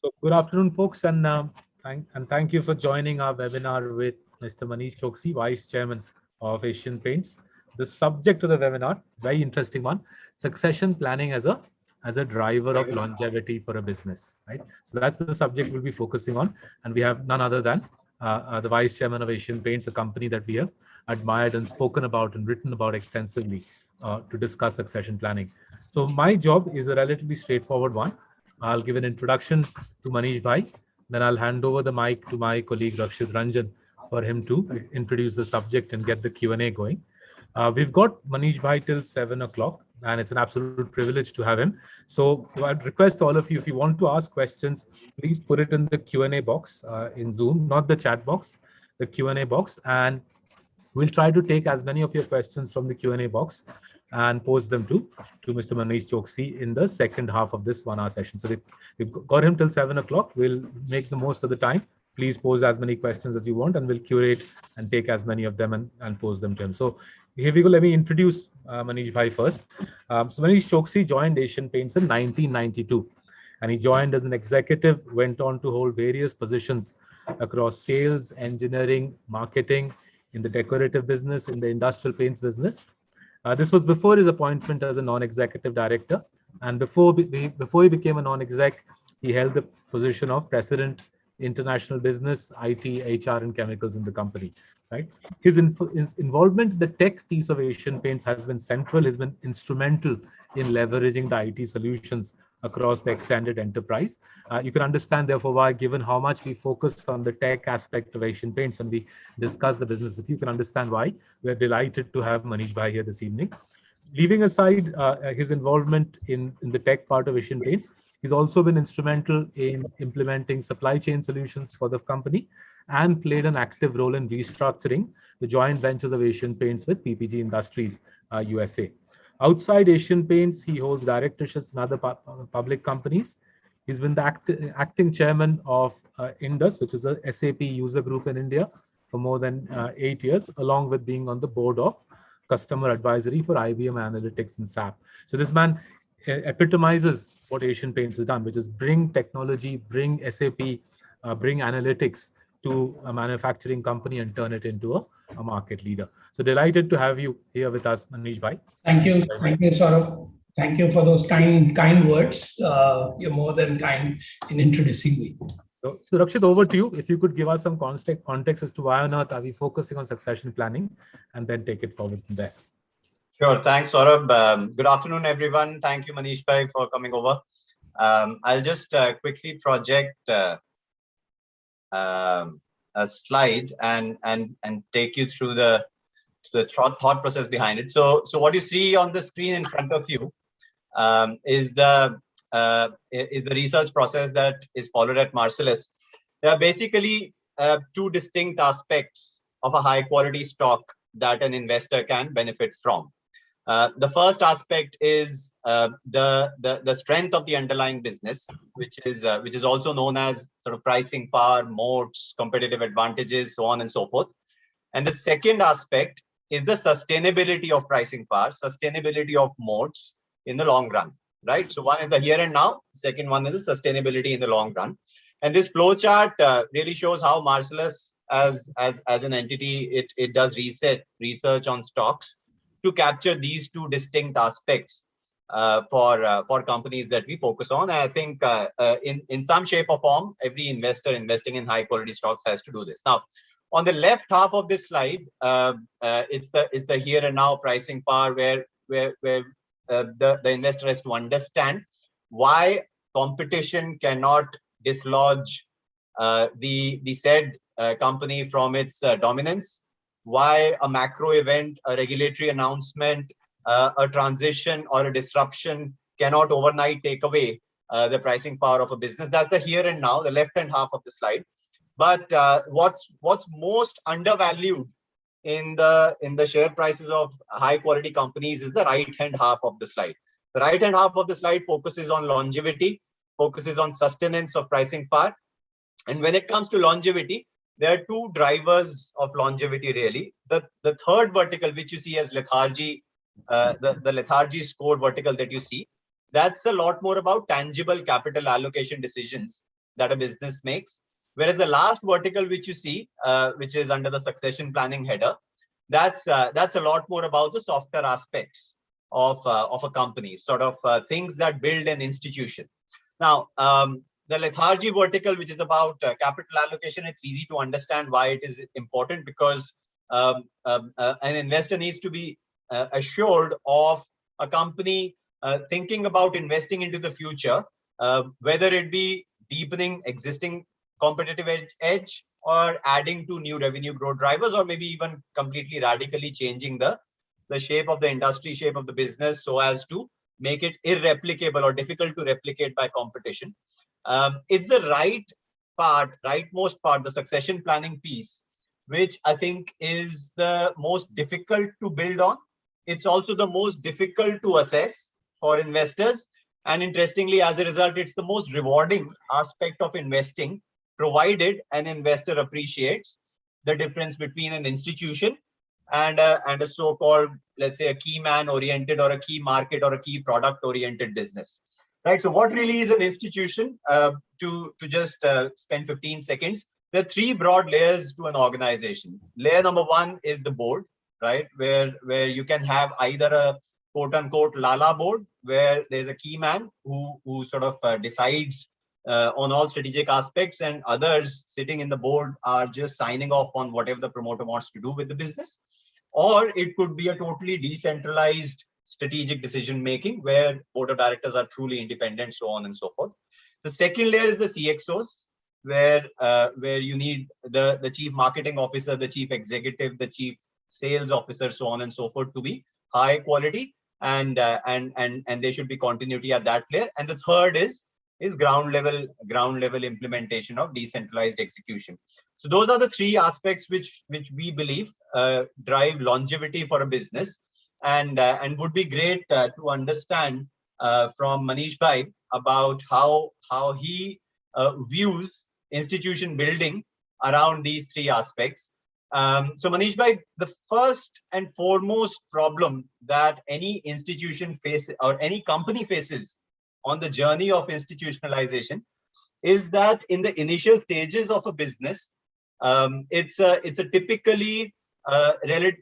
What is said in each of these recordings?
So good afternoon, folks, and thank you for joining our webinar with Mr. Manish Choksi, Vice Chairman of Asian Paints. The subject of the webinar, very interesting one: succession planning as a driver of longevity for a business. Right. So that's the subject we'll be focusing on, and we have none other than the Vice Chairman of Asian Paints, a company that we have admired and spoken about and written about extensively to discuss succession planning. So my job is a relatively straightforward one. I'll give an introduction to Manish Bhai. Then I'll hand over the mic to my colleague Rakshit Ranjan for him to introduce the subject and get the Q&A going. We've got Manish Bhai till 7 o'clock, and it's an absolute privilege to have him. So I'd request all of you, if you want to ask questions, please put it in the Q&A box in Zoom, not the chat box, the Q&A box. And we'll try to take as many of your questions from the Q&A box and pose them to Mr. Manish Choksi in the second half of this 1 hour session. So we've got him till 7 o'clock. We'll make the most of the time. Please pose as many questions as you want, and we'll curate and take as many of them and pose them to him. So here we go. Let me introduce Manish Bhai first. So Manish Choksi joined Asian Paints in 1992. And he joined as an executive, went on to hold various positions across sales, engineering, marketing, in the decorative business, in the industrial paints business. This was before his appointment as a non-executive director. And before he became a non-exec, he held the position of president, international business, IT, HR, and chemicals in the company. Right? His involvement in the tech piece of Asian Paints has been central. Has been instrumental in leveraging the IT solutions across the extended enterprise. You can understand, therefore, why, given how much we focus on the tech aspect of Asian Paints and we discuss the business with you, can understand why we're delighted to have Manish Bhai here this evening. Leaving aside his involvement in the tech part of Asian Paints, he's also been instrumental in implementing supply chain solutions for the company and played an active role in restructuring the joint ventures of Asian Paints with PPG Industries, USA. Outside Asian Paints, he holds directorships in other public companies. He's been the acting chairman of Indus, which is a SAP user group in India, for more than 8 years, along with being on the board of customer advisory for IBM Analytics and SAP. So this man epitomizes what Asian Paints has done, which is bring technology, bring SAP, bring analytics to a manufacturing company and turn it into a market leader. So delighted to have you here with us, Manish Bhai. Thank you, Saurabh. Thank you for those kind words. You're more than kind in introducing me. So Rakshit, over to you. If you could give us some context as to why on earth are we focusing on succession planning, and then take it forward from there. Sure. Thanks, Saurabh. Good afternoon, everyone. Thank you, Manish Bhai, for coming over. I'll just quickly project a slide and take you through the thought process behind it. So what you see on the screen in front of you is the research process that is followed at Marcellus. There are basically two distinct aspects of a high quality stock that an investor can benefit from. The first aspect is the strength of the underlying business, which is also known as sort of pricing power, moats, competitive advantages, so on and so forth. And the second aspect is the sustainability of pricing power, sustainability of moats in the long run, right? So one is the here and now, second one is the sustainability in the long run. And this flowchart really shows how Marcellus, as an entity, it does research on stocks to capture these two distinct aspects for companies that we focus on. And I think in some shape or form, every investor investing in high quality stocks has to do this. Now, on the left half of this slide, it's the here and now pricing power, where the investor has to understand why competition cannot dislodge the said company from its dominance, why a macro event, a regulatory announcement, a transition or a disruption cannot overnight take away the pricing power of a business. That's the here and now, the left-hand half of the slide. But what's most undervalued in the share prices of high quality companies is the right-hand half of the slide. The right-hand half of the slide focuses on longevity, focuses on sustenance of pricing power. And when it comes to longevity, there are two drivers of longevity, really. The third vertical, which you see as lethargy, the lethargy score vertical that you see, that's a lot more about tangible capital allocation decisions that a business makes. Whereas the last vertical which you see, which is under the succession planning header, that's a lot more about the softer aspects of a company, sort of things that build an institution. Now, the lethargy vertical, which is about capital allocation, it's easy to understand why it is important, because an investor needs to be assured of a company thinking about investing into the future, whether it be deepening existing competitive edge or adding to new revenue growth drivers, or maybe even completely radically changing the shape of the industry, shape of the business, so as to make it irreplicable or difficult to replicate by competition. It's the rightmost part, the succession planning piece, which I think is the most difficult to build on. It's also the most difficult to assess for investors. And interestingly, as a result, it's the most rewarding aspect of investing, provided an investor appreciates the difference between an institution and a so-called, let's say, a key man oriented or a key market or a key product oriented business. Right. So what really is an institution? To just spend 15 seconds, there are three broad layers to an organization. Layer number one is the board, right? Where you can have either a quote unquote Lala board, where there's a key man who sort of decides on all strategic aspects, and others sitting in the board are just signing off on whatever the promoter wants to do with the business. Or it could be a totally decentralized strategic decision making, where board of directors are truly independent, so on and so forth. The second layer is the CXOs, where you need the chief marketing officer, the chief executive, the chief sales officer, so on and so forth, to be high quality, and there should be continuity at that layer. And the third is ground level implementation of decentralized execution. So those are the three aspects which we believe drive longevity for a business, and would be great to understand from Manish Bhai about how he views institution building around these three aspects. So Manish Bhai, the first and foremost problem that any institution faces or any company faces on the journey of institutionalization is that in the initial stages of a business, it's a typically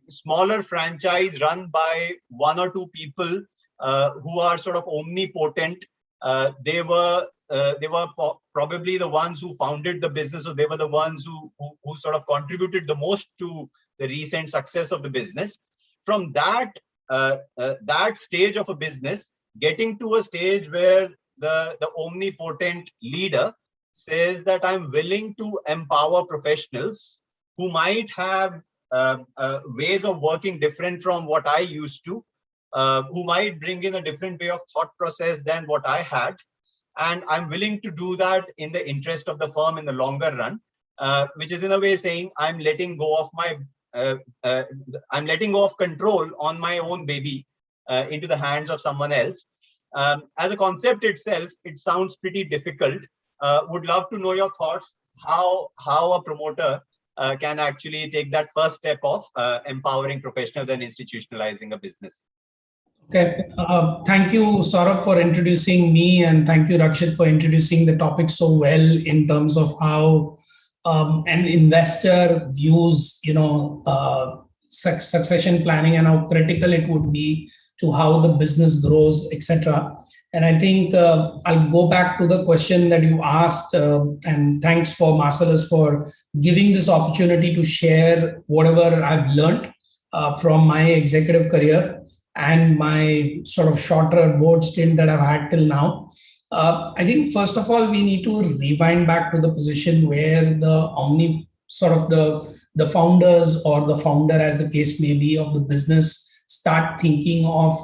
smaller franchise run by one or two people who are sort of omnipotent. They were probably the ones who founded the business, or they were the ones who sort of contributed the most to the recent success of the business. From that stage of a business, getting to a stage where the omnipotent leader says that I'm willing to empower professionals who might have ways of working different from what I used to, who might bring in a different way of thought process than what I had. And I'm willing to do that in the interest of the firm in the longer run, which is in a way saying I'm letting go of control on my own baby into the hands of someone else. As a concept itself, it sounds pretty difficult. Would love to know your thoughts, how a promoter can actually take that first step of empowering professionals and institutionalizing a business. Okay. Thank you, Saurabh, for introducing me, and thank you, Rakshit, for introducing the topic so well in terms of how an investor views, succession planning and how critical it would be to how the business grows, etc. And I think I'll go back to the question that you asked, and thanks for Marcellus for giving this opportunity to share whatever I've learned from my executive career and my sort of shorter board stint that I've had till now. I think first of all, we need to rewind back to the position where the founders, or the founder, as the case may be, of the business start thinking of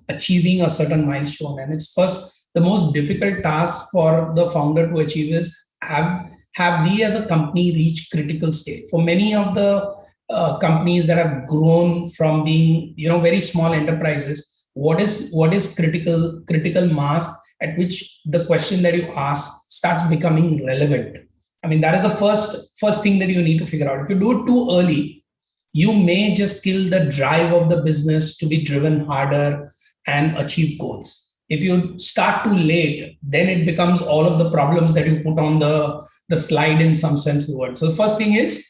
achieving a certain milestone. And it's first the most difficult task for the founder to achieve is have we as a company reached critical state. For many of the companies that have grown from being very small enterprises, what is critical mass at which the question that you ask starts becoming relevant. I mean, that is the first thing that you need to figure out. If you do it too early, you may just kill the drive of the business to be driven harder and achieve goals. If you start too late, then it becomes all of the problems that you put on the slide in some sense of the word. So the first thing is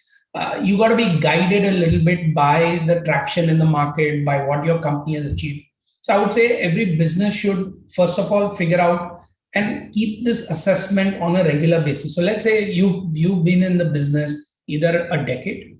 you got to be guided a little bit by the traction in the market, by what your company has achieved. So I would say every business should, first of all, figure out and keep this assessment on a regular basis. So let's say you've been in the business either a decade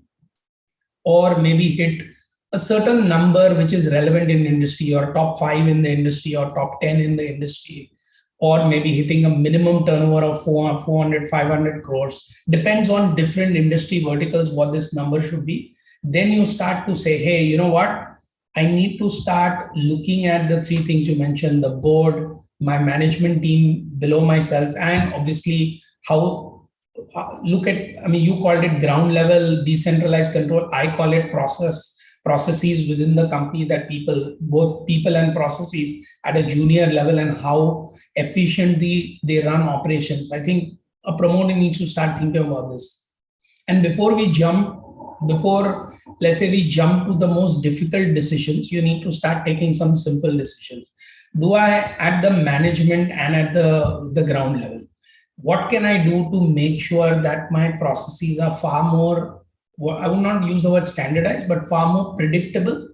or maybe hit a certain number which is relevant in industry, or top 5 in the industry, or top 10 in the industry, or maybe hitting a minimum turnover of 400, 500 crores, depends on different industry verticals what this number should be. Then you start to say, hey, you know what? I need to start looking at the 3 things you mentioned: the board, my management team below myself, and obviously how look at, I mean, you called it ground level decentralized control. I call it processes within the company, that both people and processes at a junior level, and how efficiently they run operations. I think a promoter needs to start thinking about this. And before let's say we jump to the most difficult decisions, you need to start taking some simple decisions. Do I, at the management and at the ground level, what can I do to make sure that my processes are far more, I would not use the word standardized, but far more predictable,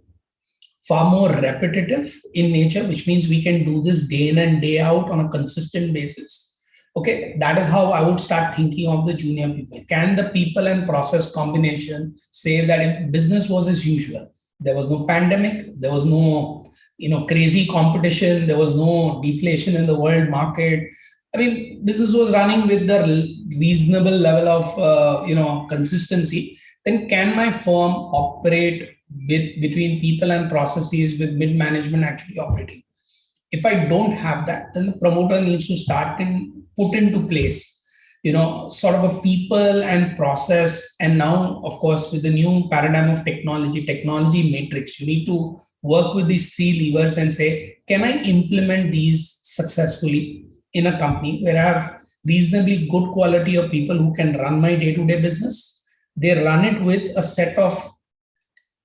far more repetitive in nature, which means we can do this day in and day out on a consistent basis. Okay, that is how I would start thinking of the junior people. Can the people and process combination say that if business was as usual, there was no pandemic, there was no crazy competition, there was no deflation in the world market, I mean, business was running with the reasonable level of consistency, then can my firm operate between people and processes with mid-management actually operating? If I don't have that, then the promoter needs to start and put into place, sort of a people and process. And now, of course, with the new paradigm of technology matrix, you need to work with these 3 levers and say, can I implement these successfully in a company where I have reasonably good quality of people who can run my day-to-day business? They run it with a set of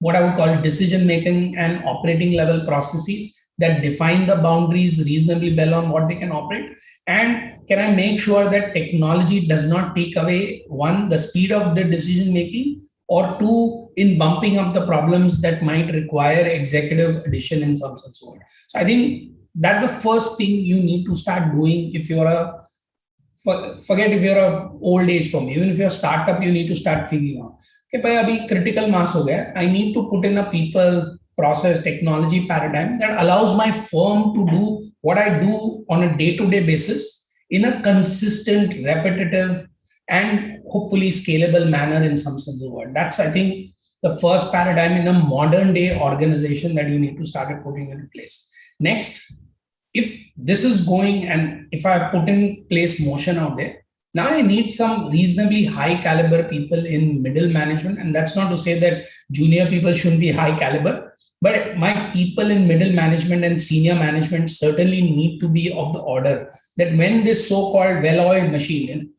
what I would call decision-making and operating level processes that define the boundaries reasonably well on what they can operate. And can I make sure that technology does not take away, 1, the speed of the decision-making, or 2, in bumping up the problems that might require executive addition in some sense. So I think that's the first thing you need to start doing. If you're forget if you're a old age firm, even if you're a startup, you need to start figuring out, okay, bhai, abhi critical mass ho gaya, I need to put in a people, process, technology paradigm that allows my firm to do what I do on a day-to-day basis in a consistent, repetitive, and hopefully scalable manner in some sense of the word. That's, I think, the first paradigm in a modern day organization that you need to start putting into place. Next, if this is going, and if I put in place motion out there, now I need some reasonably high caliber people in middle management. And that's not to say that junior people shouldn't be high caliber, but my people in middle management and senior management certainly need to be of the order that when this so-called well-oiled machine,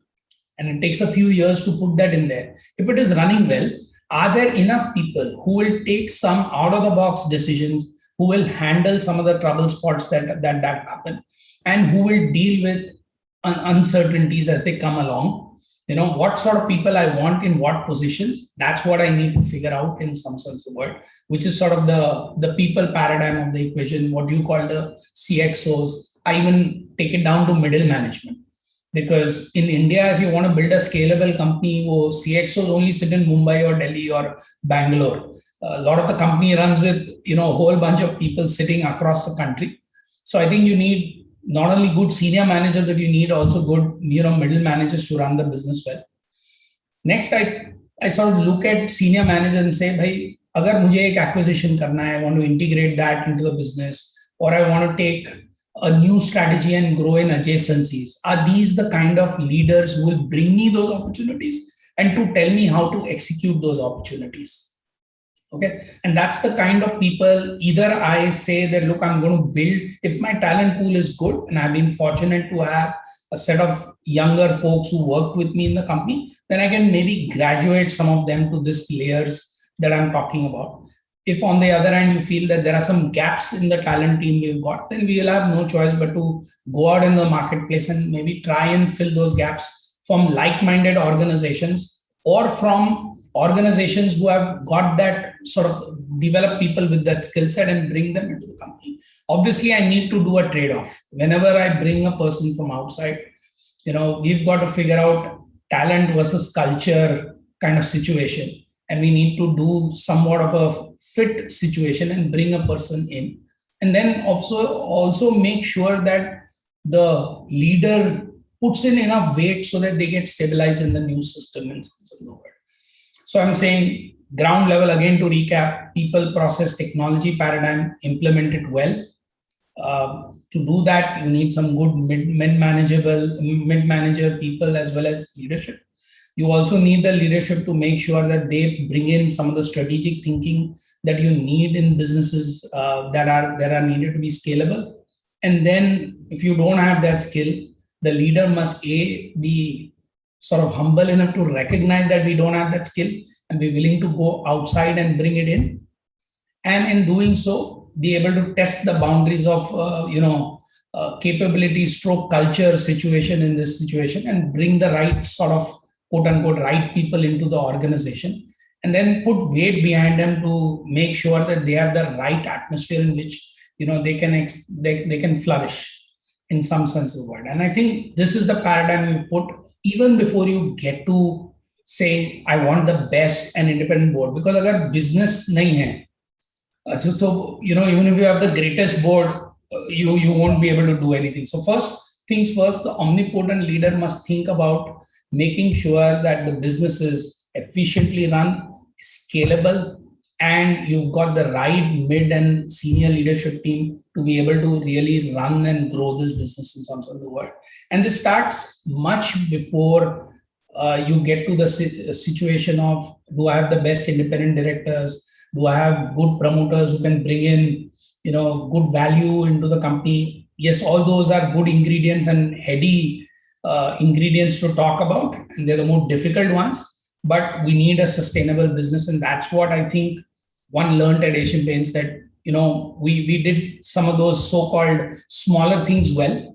and it takes a few years to put that in there, if it is running well, are there enough people who will take some out-of-the-box decisions, who will handle some of the trouble spots that happen, and who will deal with uncertainties as they come along? What sort of people I want in what positions, that's what I need to figure out in some sense of word, which is sort of the people paradigm of the equation, what you call the CXOs. I even take it down to middle management. Because in India, if you want to build a scalable company, CXOs only sit in Mumbai or Delhi or Bangalore. A lot of the company runs with a whole bunch of people sitting across the country. So I think you need not only good senior managers, but you need also good middle managers to run the business well. Next, I sort of look at senior managers and say, bhai, agar mujhe ek acquisition karna hai, I want to integrate that into the business, or I want to take a new strategy and grow in adjacencies. Are these the kind of leaders who will bring me those opportunities and to tell me how to execute those opportunities? Okay. And that's the kind of people, either I say that, look, I'm going to build, if my talent pool is good, and I've been fortunate to have a set of younger folks who work with me in the company, then I can maybe graduate some of them to these layers that I'm talking about. If on the other hand, you feel that there are some gaps in the talent team we've got, then we will have no choice but to go out in the marketplace and maybe try and fill those gaps from like-minded organizations or from organizations who have got that sort of develop people with that skill set and bring them into the company. Obviously, I need to do a trade-off. Whenever I bring a person from outside, we've got to figure out talent versus culture kind of situation. And we need to do somewhat of a fit situation and bring a person in. And then also make sure that the leader puts in enough weight so that they get stabilized in the new system and sense of the word. So I'm saying ground level, again, to recap, people, process, technology paradigm, implement it well. To do that, you need some good mid-manager people as well as leadership. You also need the leadership to make sure that they bring in some of the strategic thinking that you need in businesses that are needed to be scalable. And then if you don't have that skill, the leader must be sort of humble enough to recognize that we don't have that skill and be willing to go outside and bring it in. And in doing so, be able to test the boundaries of, capability stroke culture situation in this situation and bring the right sort of quote unquote right people into the organization, and then put weight behind them to make sure that they have the right atmosphere in which they can flourish in some sense of the word. And I think this is the paradigm you put even before you get to say I want the best and independent board, because agar business nahi hai, so even if you have the greatest board, you won't be able to do anything. So first things first, the omnipotent leader must think about making sure that the business is efficiently run, scalable, and you've got the right mid and senior leadership team to be able to really run and grow this business in some sort of the world. And this starts much before you get to the situation of, do I have the best independent directors? Do I have good promoters who can bring in good value into the company? Yes, all those are good ingredients and heady ingredients to talk about, and they're the more difficult ones, but we need a sustainable business. And that's what I think one learned at Asian Paints, that we did some of those so-called smaller things well,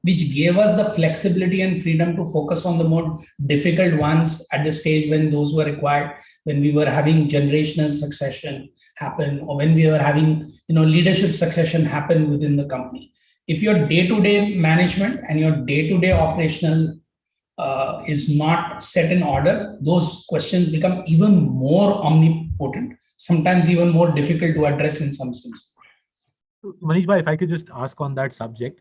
which gave us the flexibility and freedom to focus on the more difficult ones at the stage when those were required, when we were having generational succession happen, or when we were having leadership succession happen within the company. If your day-to-day management and your day-to-day operational is not set in order, those questions become even more omnipotent, sometimes even more difficult to address in some sense. Manish bhai, if I could just ask on that subject,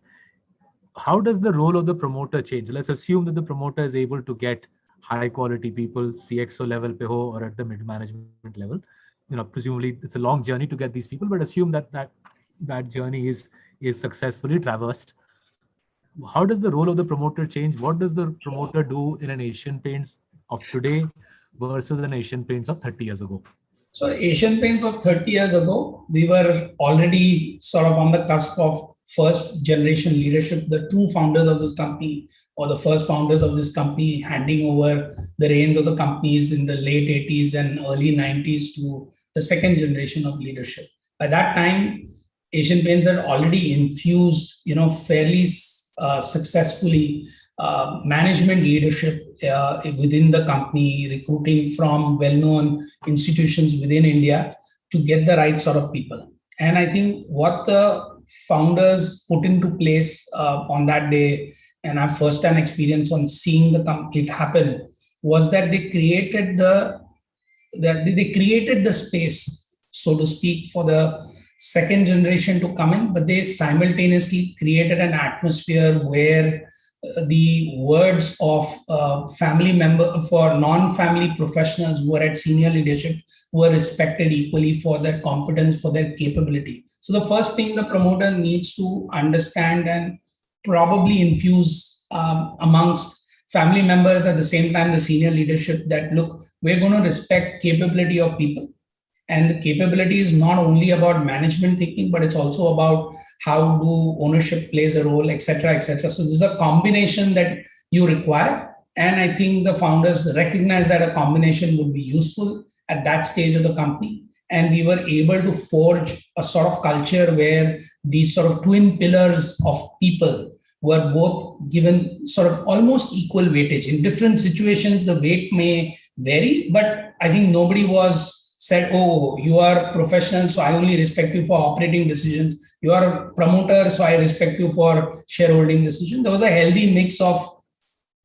how does the role of the promoter change? Let's assume that the promoter is able to get high quality people, CXO level pe ho, or at the mid management level. Presumably it's a long journey to get these people, but assume that journey is successfully traversed. How does the role of the promoter change? What does the promoter do in an Asian Paints of today versus an Asian Paints of 30 years ago? So Asian Paints of 30 years ago, we were already sort of on the cusp of first generation leadership, the true founders of this company, or the first founders of this company, handing over the reins of the companies in the late 80s and early 90s to the second generation of leadership. By that time, Asian Paints had already infused, fairly successfully management leadership within the company, recruiting from well-known institutions within India to get the right sort of people. And I think what the founders put into place on that day, and our first-hand experience on seeing it happen, was that they created the space, so to speak, for the second generation to come in, but they simultaneously created an atmosphere where the words of family member for non-family professionals who are at senior leadership were respected equally for their competence, for their capability. So the first thing the promoter needs to understand and probably infuse amongst family members, at the same time the senior leadership, that look, we're going to respect capability of people. And the capability is not only about management thinking, but it's also about how do ownership plays a role, etc., etc. So this is a combination that you require. And I think the founders recognize that a combination would be useful at that stage of the company. And we were able to forge a sort of culture where these sort of twin pillars of people were both given sort of almost equal weightage. In different situations, the weight may vary, but I think nobody was said, oh, you are professional, so I only respect you for operating decisions. You are a promoter, so I respect you for shareholding decisions. There was a healthy mix of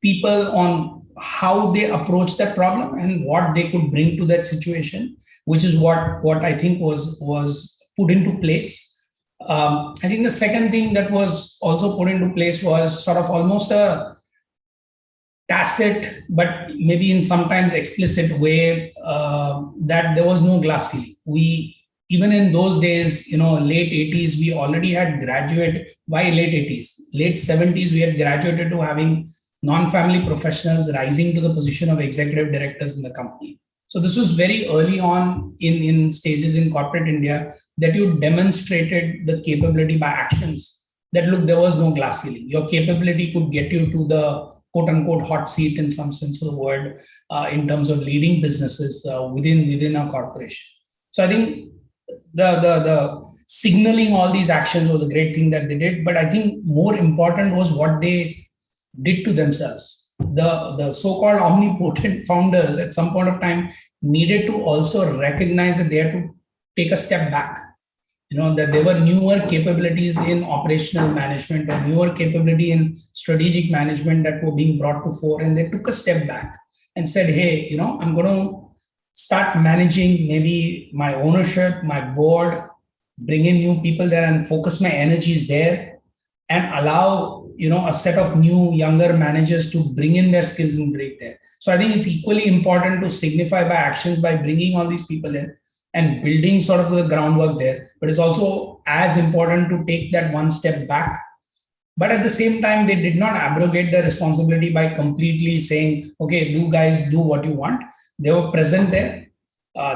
people on how they approach that problem and what they could bring to that situation, which is what I think was put into place. I think the second thing that was also put into place was sort of almost a tacit, but maybe in sometimes explicit way, that there was no glass ceiling. We, even in those days, late 80s, we already had graduated. Why late 80s? Late 70s, we had graduated to having non-family professionals rising to the position of executive directors in the company. So this was very early on in stages in corporate India that you demonstrated the capability by actions. That look, there was no glass ceiling. Your capability could get you to the quote unquote hot seat in some sense of the word, in terms of leading businesses within a corporation. So I think the signaling all these actions was a great thing that they did. But I think more important was what they did to themselves. The so-called omnipotent founders at some point of time needed to also recognize that they had to take a step back. That there were newer capabilities in operational management or newer capability in strategic management that were being brought to fore, and they took a step back and said, hey, I'm going to start managing maybe my ownership, my board, bring in new people there and focus my energies there, and allow a set of new younger managers to bring in their skills and break there. So I think it's equally important to signify by actions by bringing all these people in and building sort of the groundwork there. But it's also as important to take that one step back. But at the same time, they did not abrogate the responsibility by completely saying, okay, you guys do what you want. They were present there.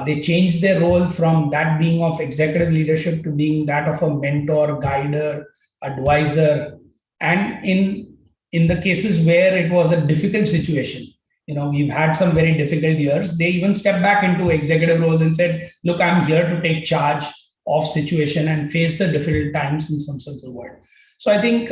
They changed their role from that being of executive leadership to being that of a mentor, guider, advisor. And in the cases where it was a difficult situation, we've had some very difficult years, they even stepped back into executive roles and said, look, I'm here to take charge of situation and face the difficult times in some sense of the word. So I think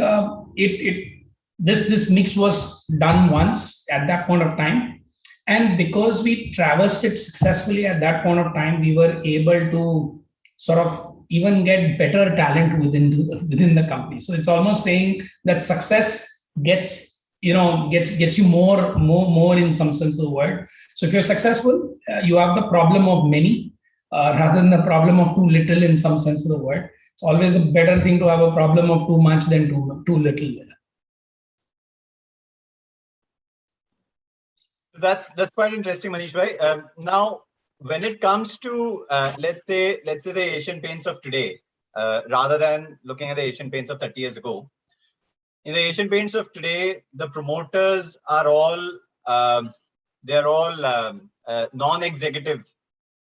this mix was done once at that point of time. And because we traversed it successfully at that point of time, we were able to sort of even get better talent within the company. So it's almost saying that success gets you more in some sense of the word. So if you're successful, you have the problem of many rather than the problem of too little in some sense of the word. It's always a better thing to have a problem of too much than too little. That's quite interesting, Manish bhai. Now, when it comes to let's say the Asian Paints of today, rather than looking at the Asian Paints of 30 years ago, in the Asian Paints of today, the promoters are all non-executive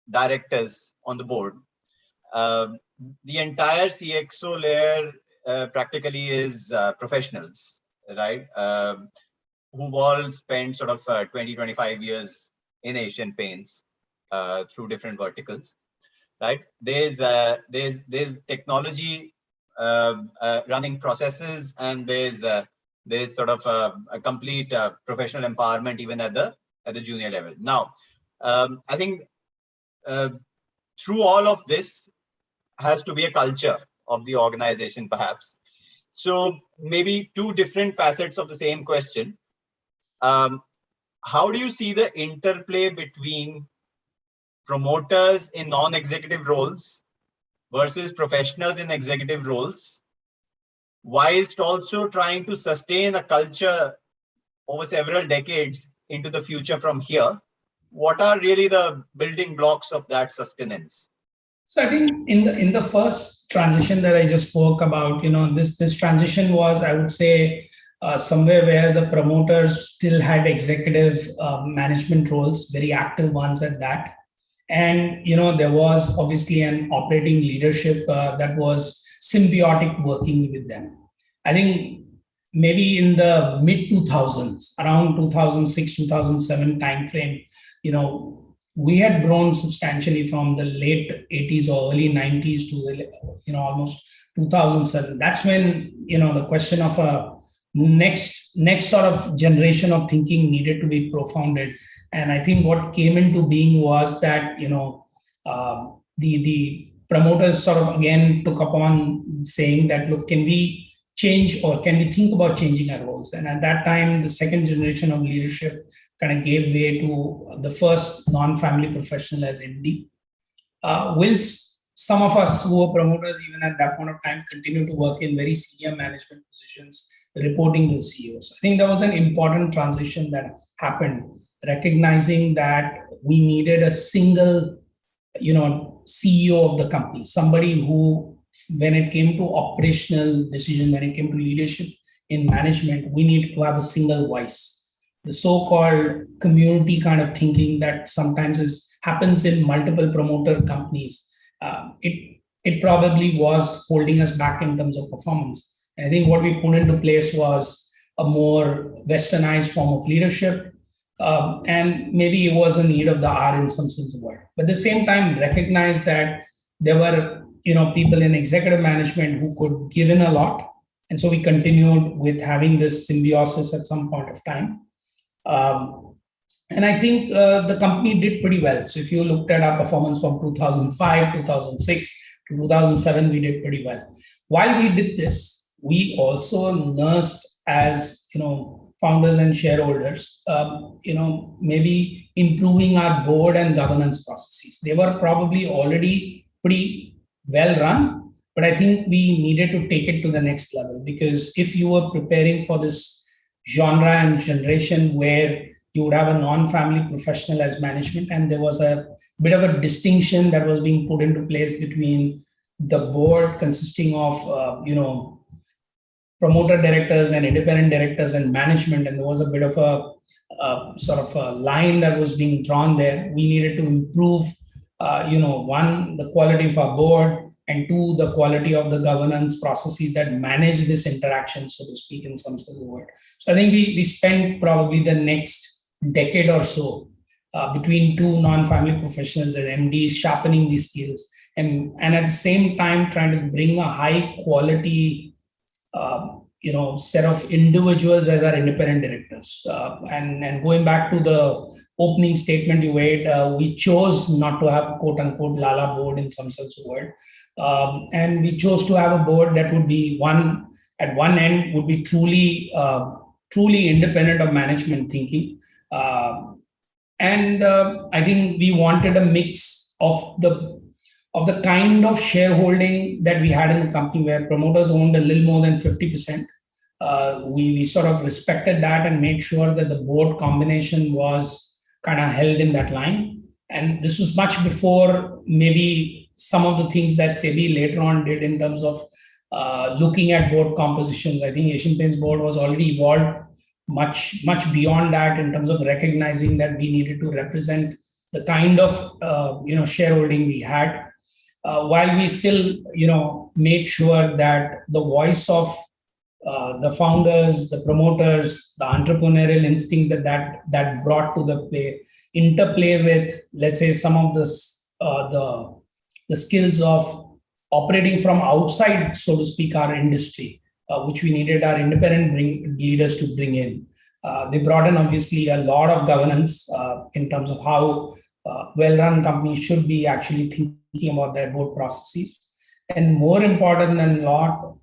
directors on the board. The entire CXO layer practically is professionals, right? Who've all spent sort of 20-25 years in Asian Paints through different verticals, right? There's technology running processes, and there's sort of a complete professional empowerment even at the junior level. Now, I think through all of this has to be a culture of the organization, perhaps. So maybe two different facets of the same question. How do you see the interplay between promoters in non-executive roles versus professionals in executive roles, whilst also trying to sustain a culture over several decades into the future from here? What are really the building blocks of that sustenance? So I think in the first transition that I just spoke about, this transition was, I would say, somewhere where the promoters still had executive management roles, very active ones at that. And, there was obviously an operating leadership that was symbiotic working with them. I think maybe in the mid 2000s, around 2006, 2007 timeframe, we had grown substantially from the late 80s or early 90s to the, almost 2007. That's when, the question of a next sort of generation of thinking needed to be profounded. And I think what came into being was that, the promoters sort of again took upon saying that, look, can we change or can we think about changing our roles? And at that time, the second generation of leadership kind of gave way to the first non-family professional as MD. Whilst some of us who were promoters, even at that point of time, continue to work in very senior management positions, reporting to CEOs. I think there was an important transition that happened, recognizing that we needed a single, CEO of the company, somebody who, when it came to operational decision, when it came to leadership in management, we need to have a single voice. The so-called community kind of thinking that sometimes happens in multiple promoter companies, it probably was holding us back in terms of performance. I think what we put into place was a more westernized form of leadership, and maybe it was a need of the hour in some sense of word. But at the same time, recognize that there were people in executive management who could give in a lot. And so we continued with having this symbiosis at some point of time. And I think the company did pretty well. So if you looked at our performance from 2005, 2006 to 2007, we did pretty well. While we did this, we also nursed as, founders and shareholders, maybe improving our board and governance processes. They were probably already pretty well run, but I think we needed to take it to the next level, because if you were preparing for this genre and generation where you would have a non-family professional as management, and there was a bit of a distinction that was being put into place between the board consisting of, promoter directors and independent directors and management, and there was a bit of a sort of a line that was being drawn there. We needed to improve, one, the quality of our board, and two, the quality of the governance processes that manage this interaction, so to speak, in some sort of word. So I think we spent probably the next decade or so between two non-family professionals as MDs sharpening these skills, and at the same time trying to bring a high quality set of individuals as our independent directors. And going back to the opening statement you made, we chose not to have quote unquote Lala board in some sense of word. And we chose to have a board that would be at one end would be truly independent of management thinking. And I think we wanted a mix of the kind of shareholding that we had in the company, where promoters owned a little more than 50%. We sort of respected that and made sure that the board combination was kind of held in that line. And this was much before maybe some of the things that SEBI later on did in terms of looking at board compositions. I think Asian Paints board was already evolved much beyond that in terms of recognizing that we needed to represent the kind of shareholding we had. While we still, made sure that the voice of the founders, the promoters, the entrepreneurial instinct that brought to the play, interplay with, let's say, some of the skills of operating from outside, so to speak, our industry, which we needed our independent leaders to bring in. They brought in, obviously, a lot of governance in terms of how well-run companies should be actually thinking about their board processes. And more important than a lot,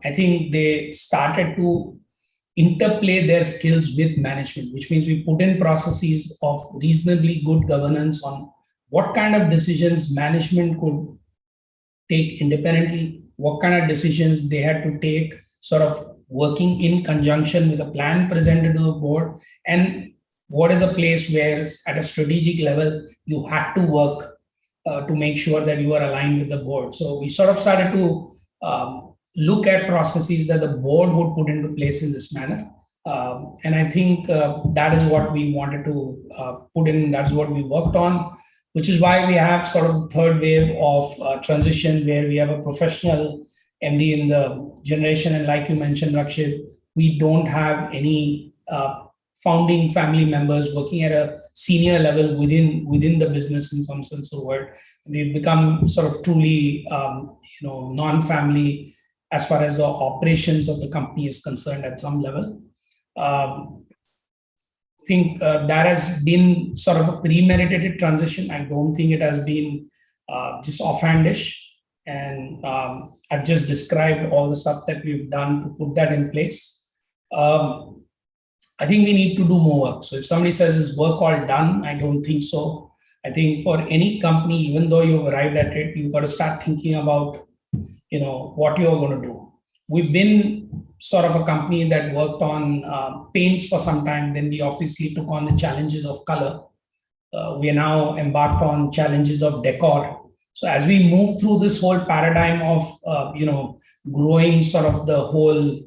I think they started to interplay their skills with management, which means we put in processes of reasonably good governance on what kind of decisions management could take independently, what kind of decisions they had to take sort of working in conjunction with a plan presented to the board, and what is a place where at a strategic level you had to work to make sure that you are aligned with the board. So we sort of started to look at processes that the board would put into place in this manner. And I think that is what we wanted to put in, that's what we worked on, which is why we have sort of the third wave of transition, where we have a professional MD in the generation. And like you mentioned, Rakshit, we don't have any founding family members working at a senior level within the business in some sense of the word. We've become sort of truly non-family as far as the operations of the company is concerned at some level. I think that has been sort of a premeditated transition. I don't think it has been just offhandish. And I've just described all the stuff that we've done to put that in place. I think we need to do more work. So if somebody says, is work all done? I don't think so. I think for any company, even though you've arrived at it, you've got to start thinking about, what you're going to do. We've been sort of a company that worked on paints for some time. Then we obviously took on the challenges of color. We are now embarked on challenges of decor. So as we move through this whole paradigm of, growing sort of the whole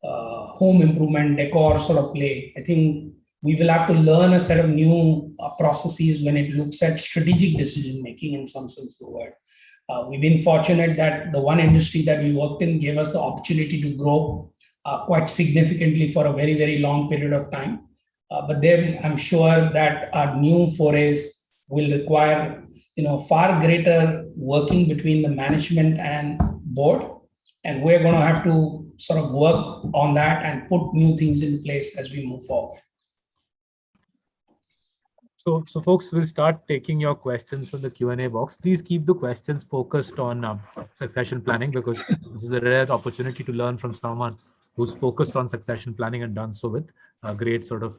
home improvement decor sort of play, I think we will have to learn a set of new processes when it looks at strategic decision making in some sense of the word. We've been fortunate that the one industry that we worked in gave us the opportunity to grow quite significantly for a very, very long period of time. But then I'm sure that our new forays will require, far greater working between the management and board. And we're going to have to sort of work on that and put new things in place as we move forward. So folks, will start taking your questions from the Q&A box. Please keep the questions focused on succession planning, because this is a rare opportunity to learn from someone who's focused on succession planning and done so with great sort of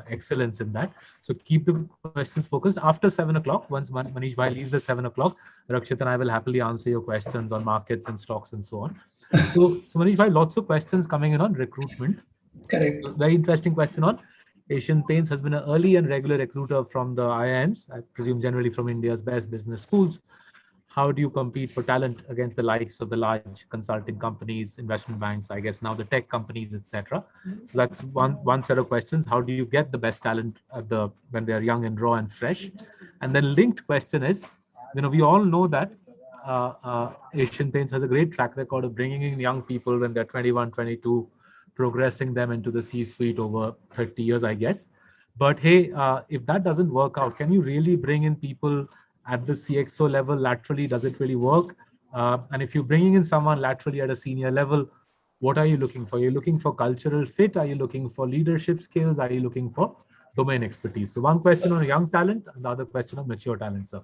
excellence in that. So keep the questions focused. After 7 o'clock, once Manish Bhai leaves at 7 o'clock, Rakshit and I will happily answer your questions on markets and stocks and so on. So Manish Bhai, lots of questions coming in on recruitment. Correct. Very interesting question on Asian Paints has been an early and regular recruiter from the IIMs, I presume generally from India's best business schools. How do you compete for talent against the likes of the large consulting companies, investment banks, I guess now the tech companies, etc.? So that's one set of questions. How do you get the best talent when they're young and raw and fresh? And then linked question is, we all know that Asian Paints has a great track record of bringing in young people when they're 21, 22, progressing them into the C-suite over 30 years, I guess. But hey, if that doesn't work out, can you really bring in people at the CXO level laterally? Does it really work? And if you're bringing in someone laterally at a senior level, what are you looking for? Are you looking for cultural fit? Are you looking for leadership skills? Are you looking for domain expertise? So one question on young talent, and the other question on mature talent, sir.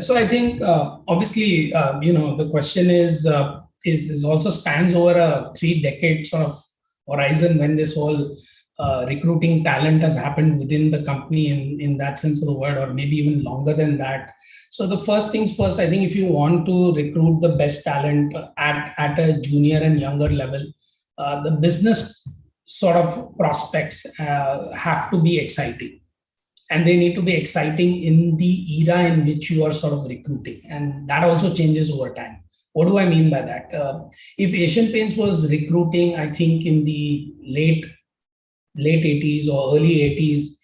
So I think obviously, the question is also spans over a 3-decade sort of horizon when this whole recruiting talent has happened within the company in that sense of the word, or maybe even longer than that. So the first things first, I think if you want to recruit the best talent at a junior and younger level, the business sort of prospects have to be exciting. And they need to be exciting in the era in which you are sort of recruiting. And that also changes over time. What do I mean by that? If Asian Paints was recruiting, I think in the late 80s or early 80s,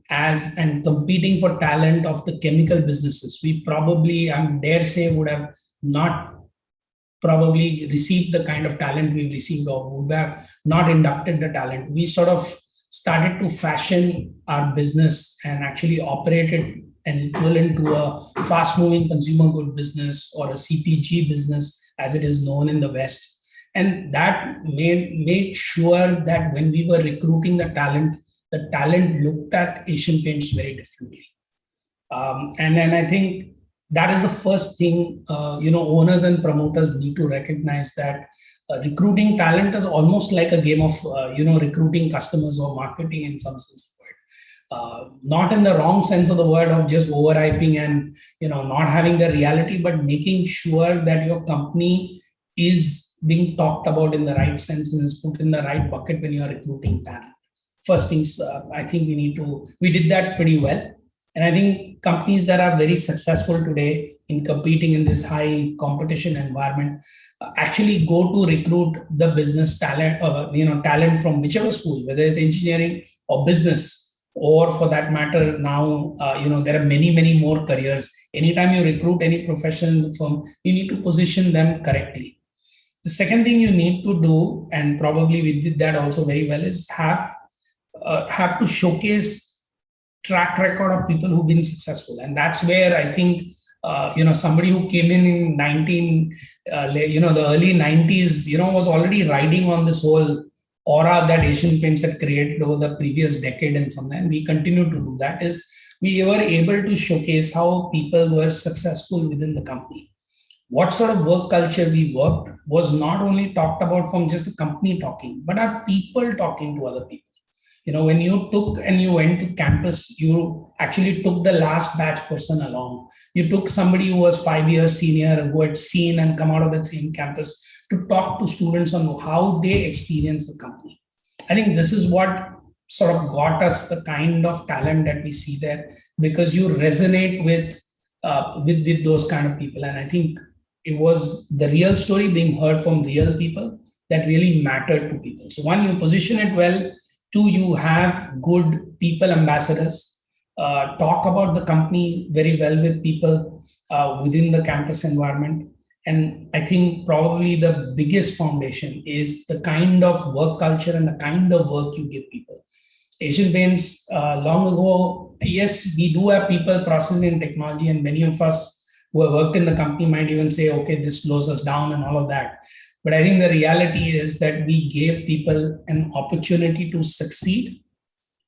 and competing for talent of the chemical businesses, we probably, I dare say, would have not probably received the kind of talent we've received, or would have not inducted the talent. We sort of started to fashion our business and actually operated an equivalent to a fast-moving consumer good business or a CPG business, as it is known in the West. And that made sure that when we were recruiting the talent looked at Asian Paints very differently. And then I think that is the first thing, owners and promoters need to recognize, that recruiting talent is almost like a game of, recruiting customers or marketing in some sense of the word. Not in the wrong sense of the word of just overhyping and, not having the reality, but making sure that your company is being talked about in the right sense and is put in the right bucket when you are recruiting talent. First things, I think we did that pretty well. And I think companies that are very successful today in competing in this high competition environment actually go to recruit the business talent, talent from whichever school, whether it's engineering or business, or for that matter, now, there are many, many more careers. Anytime you recruit any professional firm, you need to position them correctly. The second thing you need to do, and probably we did that also very well, is have have to showcase track record of people who've been successful. And that's where I think, somebody who came in 19, the early 90s, was already riding on this whole aura that Asian Paints had created over the previous decade and something. And we continue to do that, is we were able to showcase how people were successful within the company. What sort of work culture we worked was not only talked about from just the company talking, but our people talking to other people. When you took and you went to campus, you actually took the last batch person along. You took somebody who was 5 years senior, who had seen and come out of that same campus to talk to students on how they experience the company. I think this is what sort of got us the kind of talent that we see there, because you resonate with those kind of people. And I think it was the real story being heard from real people that really mattered to people. So one, you position it well. Two, you have good people ambassadors, talk about the company very well with people within the campus environment. And I think probably the biggest foundation is the kind of work culture and the kind of work you give people. Asian Paints, long ago, yes, we do have people, process and technology, and many of us who have worked in the company might even say, okay, this slows us down and all of that. But I think the reality is that we gave people an opportunity to succeed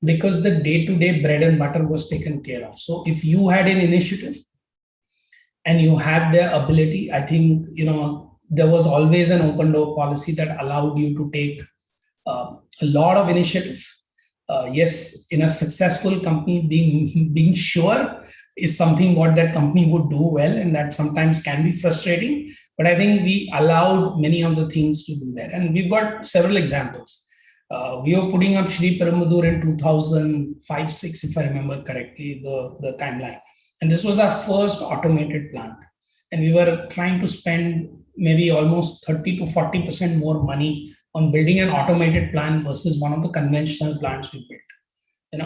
because the day-to-day bread and butter was taken care of. So if you had an initiative and you had the ability, I think, there was always an open door policy that allowed you to take a lot of initiative. Yes, in a successful company, being sure is something what that company would do well, and that sometimes can be frustrating. But I think we allowed many of the things to do that. And we've got several examples. We were putting up Sri Perumbudur in 2005-06, if I remember correctly, the timeline. And this was our first automated plant. And we were trying to spend maybe almost 30 to 40% more money on building an automated plant versus one of the conventional plants we built.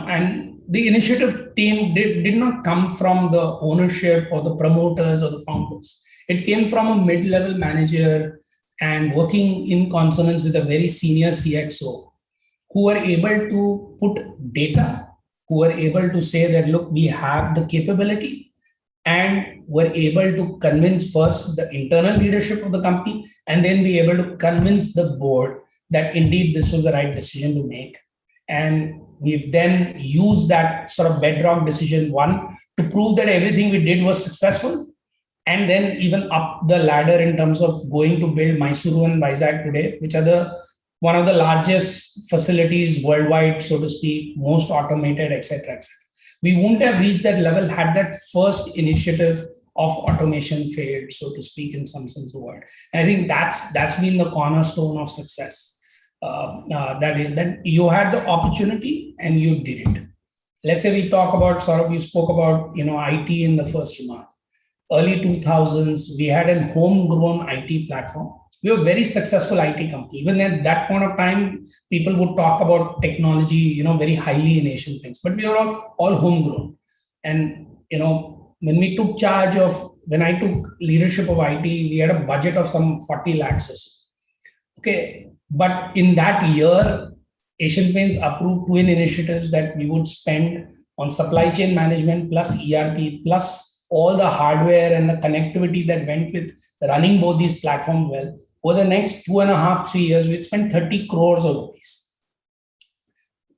And the initiative team did not come from the ownership or the promoters or the founders. It came from a mid-level manager and working in consonance with a very senior CXO who were able to put data, who were able to say that, look, we have the capability, and were able to convince first the internal leadership of the company and then be able to convince the board that indeed this was the right decision to make. And we've then used that sort of bedrock decision, one, to prove that everything we did was successful, and then even up the ladder in terms of going to build Mysuru and Vizag today, which are one of the largest facilities worldwide, so to speak, most automated, etc., etc. We wouldn't have reached that level had that first initiative of automation failed, so to speak, in some sense of the word. And I think that's been the cornerstone of success. That you had the opportunity and you did it. Let's say we talk about, Saurabh, you spoke about IT in the first remark. Early 2000s, we had a homegrown IT platform. We were a very successful IT company. Even at that point of time, people would talk about technology, very highly in Asian Paints, but we were all homegrown. And, when we took charge of, when I took leadership of IT, we had a budget of some 40 lakhs or so. Okay. But in that year, Asian Paints approved twin initiatives that we would spend on supply chain management plus ERP plus all the hardware and the connectivity that went with running both these platforms well. Over the next 2.5, 3 years, we'd spent 30 crores of rupees.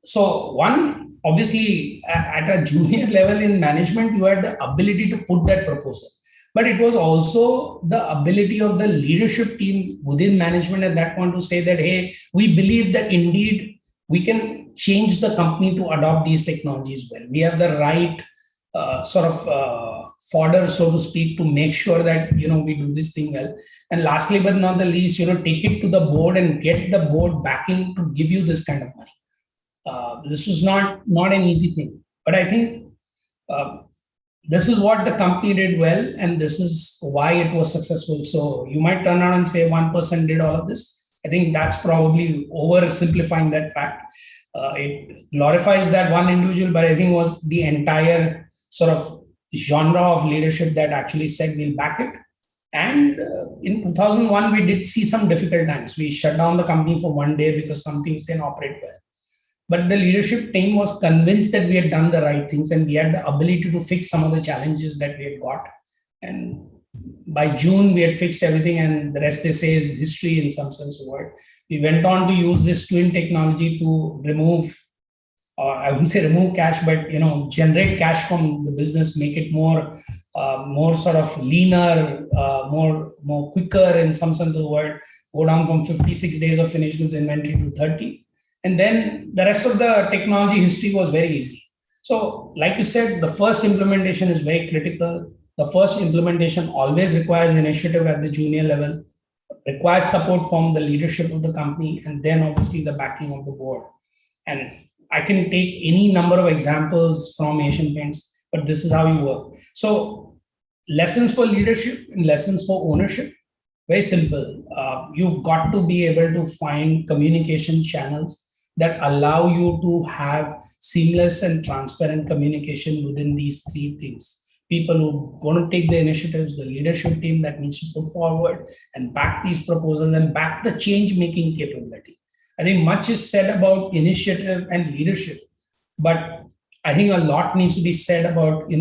So one, obviously, at a junior level in management, you had the ability to put that proposal. But it was also the ability of the leadership team within management at that point to say that, hey, we believe that indeed we can change the company to adopt these technologies well. We have the right fodder, so to speak, to make sure that, we do this thing well. And lastly, but not the least, take it to the board and get the board backing to give you this kind of money. This was not an easy thing, but I think this is what the company did well, and this is why it was successful. So you might turn around and say one person did all of this. I think that's probably oversimplifying that fact. It glorifies that one individual, but I think it was the entire sort of genre of leadership that actually said we'll back it. And in 2001, we did see some difficult times. We shut down the company for one day because some things didn't operate well. but the leadership team was convinced that we had done the right things and we had the ability to fix some of the challenges that we had got. And by June, we had fixed everything, and the rest, they say, is history in some sense of the word. We went on to use this twin technology to remove, I wouldn't say remove cash, but generate cash from the business, make it more sort of leaner, more quicker in some sense of the word. Go down from 56 days of finished goods inventory to 30, and then the rest of the technology history was very easy. So, like you said, the first implementation is very critical. The first implementation always requires initiative at the junior level, requires support from the leadership of the company, and then obviously the backing of the board. And I can take any number of examples from Asian Paints, but this is how you work. So lessons for leadership and lessons for ownership, very simple. You've got to be able to find communication channels that allow you to have seamless and transparent communication within these three things. People who are going to take the initiatives, the leadership team that needs to put forward and back these proposals and back the change-making capability. I think much is said about initiative and leadership, but I think a lot needs to be said about,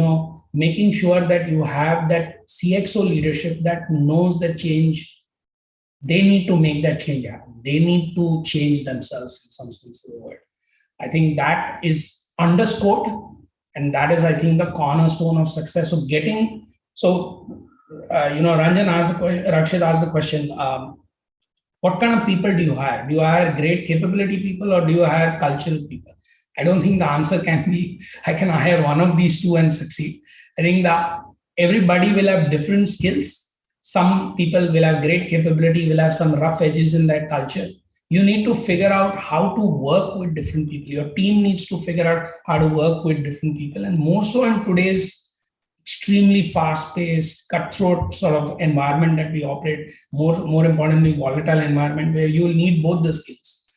making sure that you have that CXO leadership that knows the change. They need to make that change happen. They need to change themselves in some sense of the word. I think that is underscored, and that is, I think, the cornerstone of success of getting. So, Ranjan asked Rakshit asked the question, what kind of people do you hire? Do you hire great capability people or do you hire cultural people? I don't think the answer can be, I can hire one of these two and succeed. I think that everybody will have different skills. Some people will have great capability, will have some rough edges in their culture. You need to figure out how to work with different people. Your team needs to figure out how to work with different people. And more so in today's extremely fast-paced, cutthroat sort of environment that we operate, more importantly, volatile environment where you will need both the skills.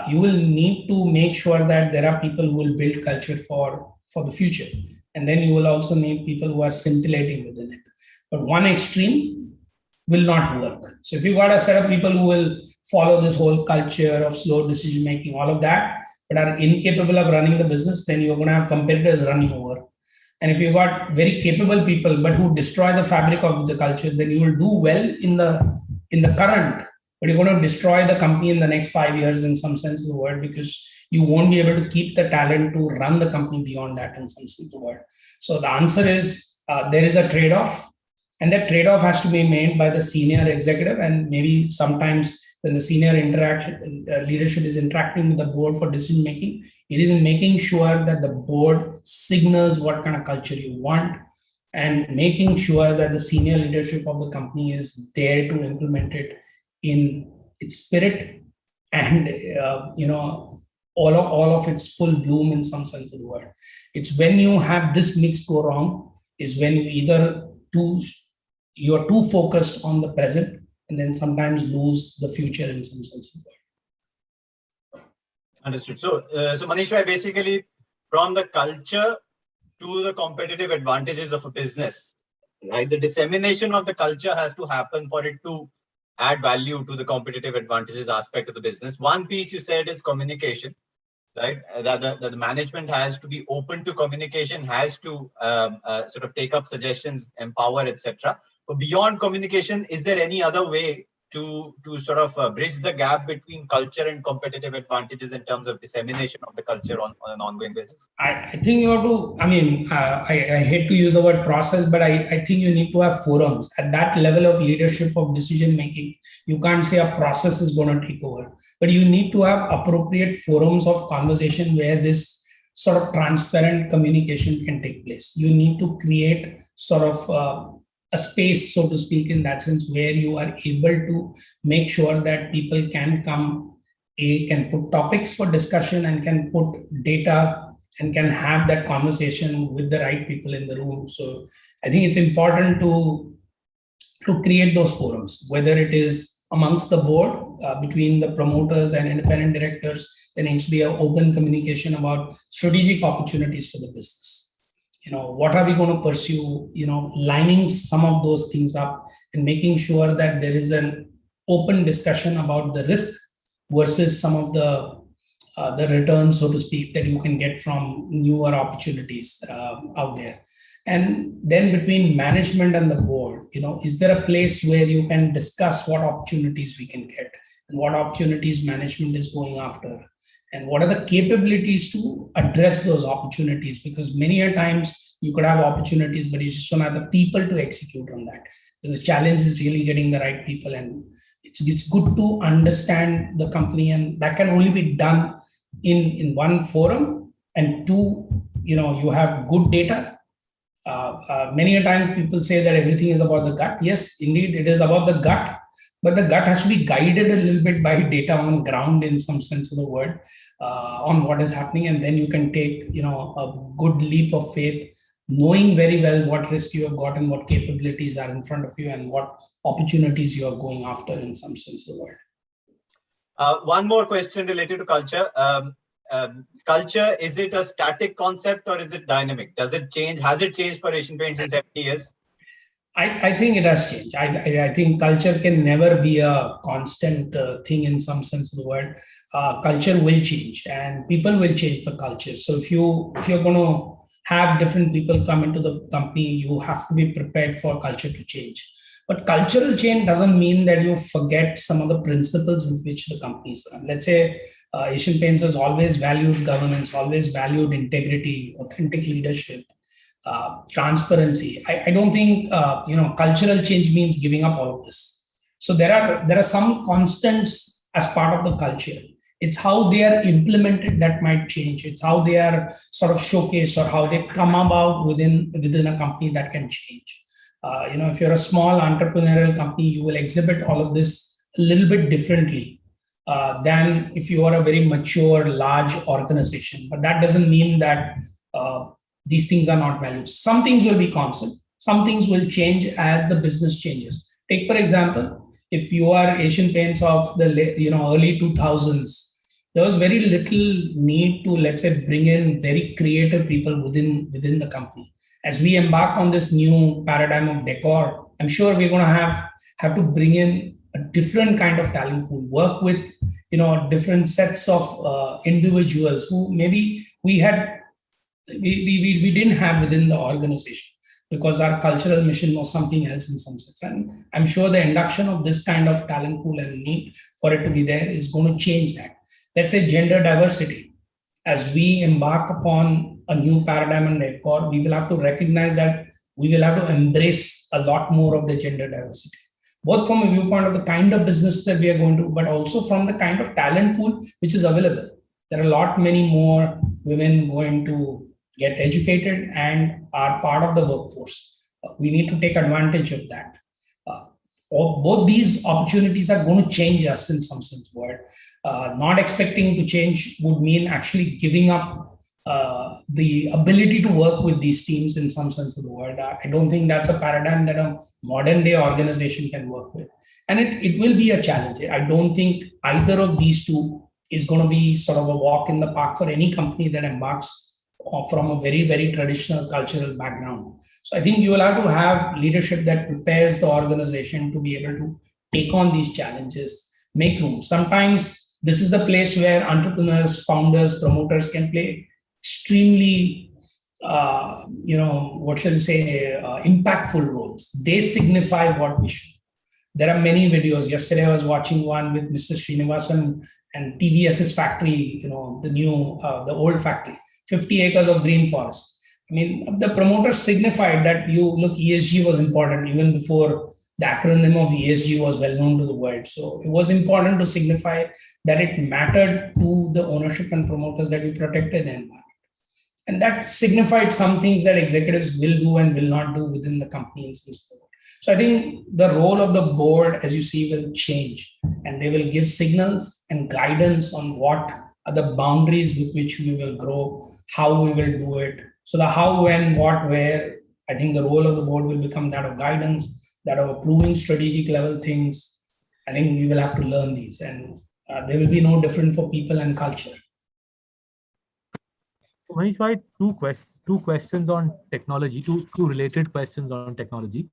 You will need to make sure that there are people who will build culture for the future. And then you will also need people who are scintillating within it. But one extreme will not work. So if you've got a set of people who will follow this whole culture of slow decision making, all of that, but are incapable of running the business, then you're going to have competitors running over. And if you've got very capable people, but who destroy the fabric of the culture, then you will do well in the current, but you're going to destroy the company in the next 5 years in some sense of the word, because you won't be able to keep the talent to run the company beyond that in some sense of the word. So the answer is there is a trade-off, and that trade-off has to be made by the senior executive, and maybe sometimes when the senior leadership is interacting with the board for decision making, it is in making sure that the board signals what kind of culture you want, and making sure that the senior leadership of the company is there to implement it in its spirit and all of its full bloom in some sense of the word. It's when you have this mix go wrong is when you're too focused on the present and then sometimes lose the future in some sense of the word. Understood. So Manish, basically from the culture to the competitive advantages of a business, right? The dissemination of the culture has to happen for it to add value to the competitive advantages aspect of the business. One piece you said is communication, right? That the management has to be open to communication, has to sort of take up suggestions, empower, etc. But beyond communication, is there any other way to sort of bridge the gap between culture and competitive advantages in terms of dissemination of the culture on an ongoing basis? I think you have to, I hate to use the word process, but I think you need to have forums. At that level of leadership of decision making, you can't say a process is going to take over, but you need to have appropriate forums of conversation where this sort of transparent communication can take place. You need to create sort of a space, so to speak, in that sense, where you are able to make sure that people can come, can put topics for discussion and can put data and can have that conversation with the right people in the room. So I think it's important to create those forums, whether it is amongst the board, between the promoters and independent directors. There needs to be an open communication about strategic opportunities for the business. What are we going to pursue, lining some of those things up and making sure that there is an open discussion about the risk versus some of the the return, so to speak, that you can get from newer opportunities out there. And then between management and the board, is there a place where you can discuss what opportunities we can get and what opportunities management is going after, and what are the capabilities to address those opportunities? Because many a times you could have opportunities, but you just don't have the people to execute on that. Because the challenge is really getting the right people, and it's good to understand the company, and that can only be done in one forum. And two, you have good data. Many a time people say that everything is about the gut. Yes, indeed, it is about the gut, but the gut has to be guided a little bit by data on ground in some sense of the word, on what is happening. And then you can take, a good leap of faith, knowing very well what risk you have got and what capabilities are in front of you and what opportunities you are going after in some sense of the word. One more question related to culture. Culture, is it a static concept or is it dynamic? Does it change? Has it changed for Asian Paints in 70 years? I think it has changed. I think culture can never be a constant thing in some sense of the word. Culture will change and people will change the culture. So if you're going to have different people come into the company, you have to be prepared for culture to change. But cultural change doesn't mean that you forget some of the principles with which the companies run. Let's say Asian Paints has always valued governance, always valued integrity, authentic leadership, transparency. I don't think cultural change means giving up all of this. So there are some constants as part of the culture. It's how they are implemented that might change. It's how they are sort of showcased or how they come about within a company that can change. If you're a small entrepreneurial company, you will exhibit all of this a little bit differently than if you are a very mature, large organization. But that doesn't mean that these things are not valued. Some things will be constant. Some things will change as the business changes. Take, for example, if you are Asian Paints of the early 2000s, there was very little need to, let's say, bring in very creative people within the company. As we embark on this new paradigm of decor, I'm sure we're going to have to bring in a different kind of talent pool, work with different sets of individuals who maybe we didn't have within the organization, because our cultural mission was something else in some sense. And I'm sure the induction of this kind of talent pool and need for it to be there is going to change that. Let's say gender diversity. As we embark upon a new paradigm in decor, we will have to recognize that we will have to embrace a lot more of the gender diversity, both from a viewpoint of the kind of business that we are going to, but also from the kind of talent pool which is available. There are a lot many more women going to get educated and are part of the workforce. We need to take advantage of that. Both these opportunities are going to change us in some sense. Not expecting to change would mean actually giving up the ability to work with these teams in some sense of the word. I don't think that's a paradigm that a modern day organization can work with. And it will be a challenge. I don't think either of these two is going to be sort of a walk in the park for any company that embarks from a very, very traditional cultural background. So I think you will have to have leadership that prepares the organization to be able to take on these challenges, make room. Sometimes this is the place where entrepreneurs, founders, promoters can play extremely, impactful roles. They signify what we should. There are many videos. Yesterday I was watching one with Mr. Srinivasan and TVS's factory, the old factory, 50 acres of green forest. I mean, the promoters signified that ESG was important even before the acronym of ESG was well known to the world. So it was important to signify that it mattered to the ownership and promoters that we protected the environment. And that signified some things that executives will do and will not do within the company. So I think the role of the board, as you see, will change, and they will give signals and guidance on what are the boundaries with which we will grow, how we will do it. So the how, when, what, where, I think the role of the board will become that of guidance, that of approving strategic level things. I think we will have to learn these, and they will be no different for people and culture. Manish, I had two questions on technology, two related questions on technology.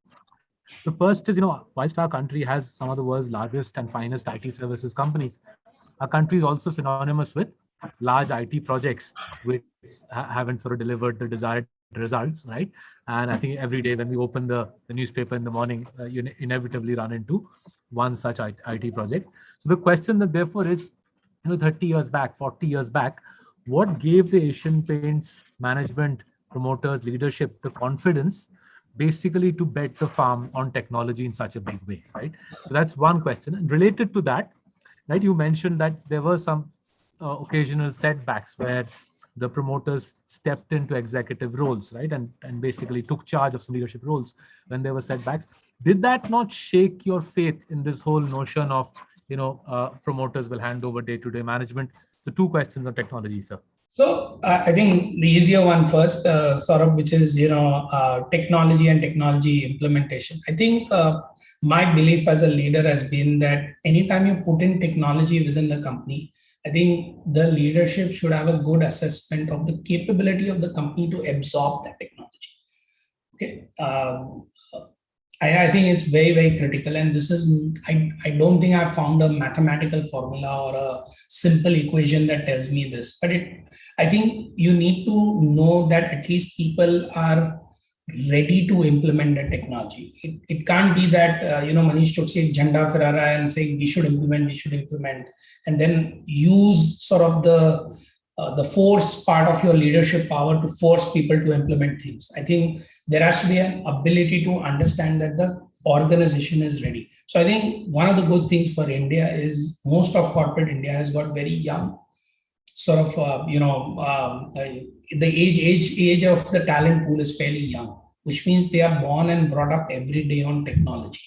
The first is, whilst our country has some of the world's largest and finest IT services companies, our country is also synonymous with large IT projects which haven't sort of delivered the desired results, right? And I think every day when we open the newspaper in the morning, you inevitably run into one such IT project. So the question that therefore is, 30 years back, 40 years back, what gave the Asian Paints management, promoters, leadership the confidence basically to bet the farm on technology in such a big way, right? So that's one question. And related to that, right, you mentioned that there were some occasional setbacks where the promoters stepped into executive roles, right, and basically took charge of some leadership roles when there were setbacks. Did that not shake your faith in this whole notion of, promoters will hand over day-to-day management? So two questions on technology, sir. So I think the easier one first, Saurabh, which is technology and technology implementation. I think my belief as a leader has been that anytime you put in technology within the company, I think the leadership should have a good assessment of the capability of the company to absorb that technology. Okay. I think it's very, very critical. And this is, I don't think I found a mathematical formula or a simple equation that tells me this, but I think you need to know that at least people are ready to implement the technology. It can't be that, Manish Choksi Jhanda Ferrara and saying we should implement, and then use sort of the force part of your leadership power to force people to implement things. I think there has to be an ability to understand that the organization is ready. So I think one of the good things for India is most of corporate India has got very young, sort of, the age of the talent pool is fairly young, which means they are born and brought up every day on technology.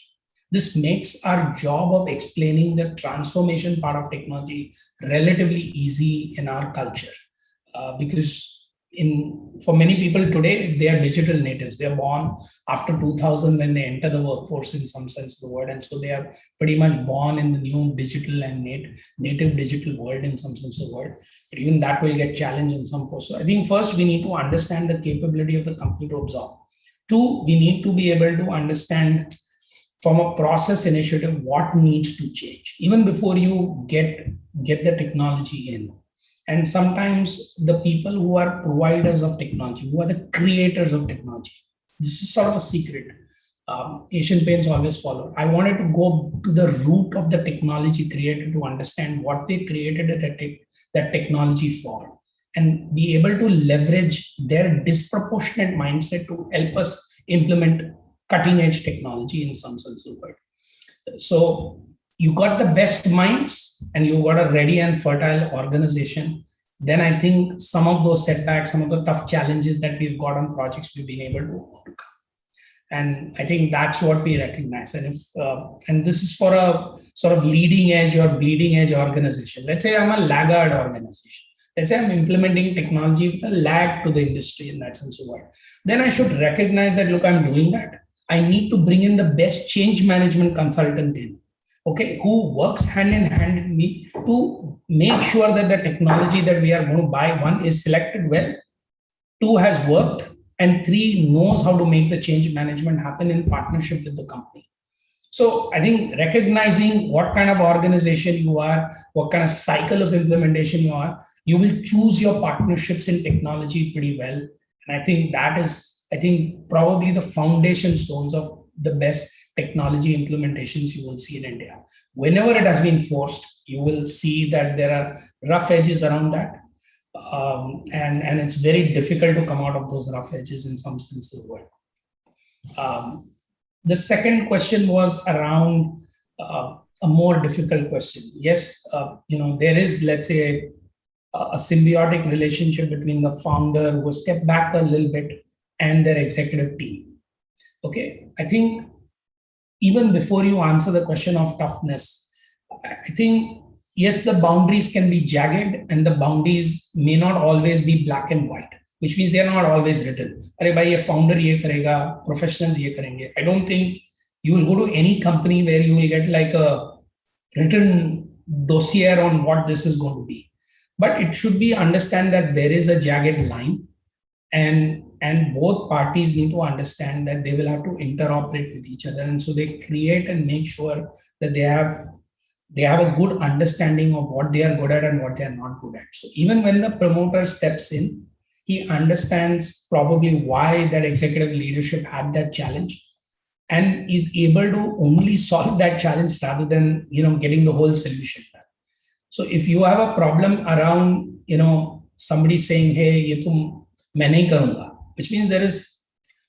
This makes our job of explaining the transformation part of technology relatively easy in our culture, because for many people today, they are digital natives. They are born after 2000 when they enter the workforce in some sense of the word. And so they are pretty much born in the new digital and native digital world in some sense of the word. But even that will get challenged in some course. So I think first we need to understand the capability of the company to absorb. Two, we need to be able to understand from a process initiative what needs to change even before you get the technology in. And sometimes the people who are providers of technology, who are the creators of technology, this is sort of a secret. Asian Paints always follow. I wanted to go to the root of the technology created to understand what they created that technology for, and be able to leverage their disproportionate mindset to help us implement cutting edge technology in some sense of the word. So you got the best minds and you got a ready and fertile organization. Then I think some of those setbacks, some of the tough challenges that we've got on projects, we've been able to overcome. And I think that's what we recognize. And and this is for a sort of leading edge or bleeding edge organization. Let's say I'm a laggard organization. Let's say I'm implementing technology with a lag to the industry in that sense of word. Then I should recognize that, look, I'm doing that. I need to bring in the best change management consultant in, okay, who works hand in hand with me to make sure that the technology that we are going to buy, one, is selected well, two, has worked, and three, knows how to make the change management happen in partnership with the company. So I think recognizing what kind of organization you are, what kind of cycle of implementation you are, you will choose your partnerships in technology pretty well. And I think that is, probably the foundation stones of the best technology implementations you will see in India. Whenever it has been forced, you will see that there are rough edges around that. And it's very difficult to come out of those rough edges in some sense of the word. The second question was around a more difficult question. Yes, there is, let's say, a symbiotic relationship between the founder who has stepped back a little bit and their executive team. Okay, I think even before you answer the question of toughness, I think, yes, the boundaries can be jagged and the boundaries may not always be black and white, which means they're not always written. Arey bhai, ye founder ye karega, professionals ye karenge. I don't think you will go to any company where you will get like a written dossier on what this is going to be. But it should be understand that there is a jagged line, and both parties need to understand that they will have to interoperate with each other. And so they create and make sure that they have They have a good understanding of what they are good at and what they are not good at. So even when the promoter steps in, he understands probably why that executive leadership had that challenge and is able to only solve that challenge rather than getting the whole solution done. So if you have a problem around somebody saying, hey, ye tum main nahi karunga, which means there is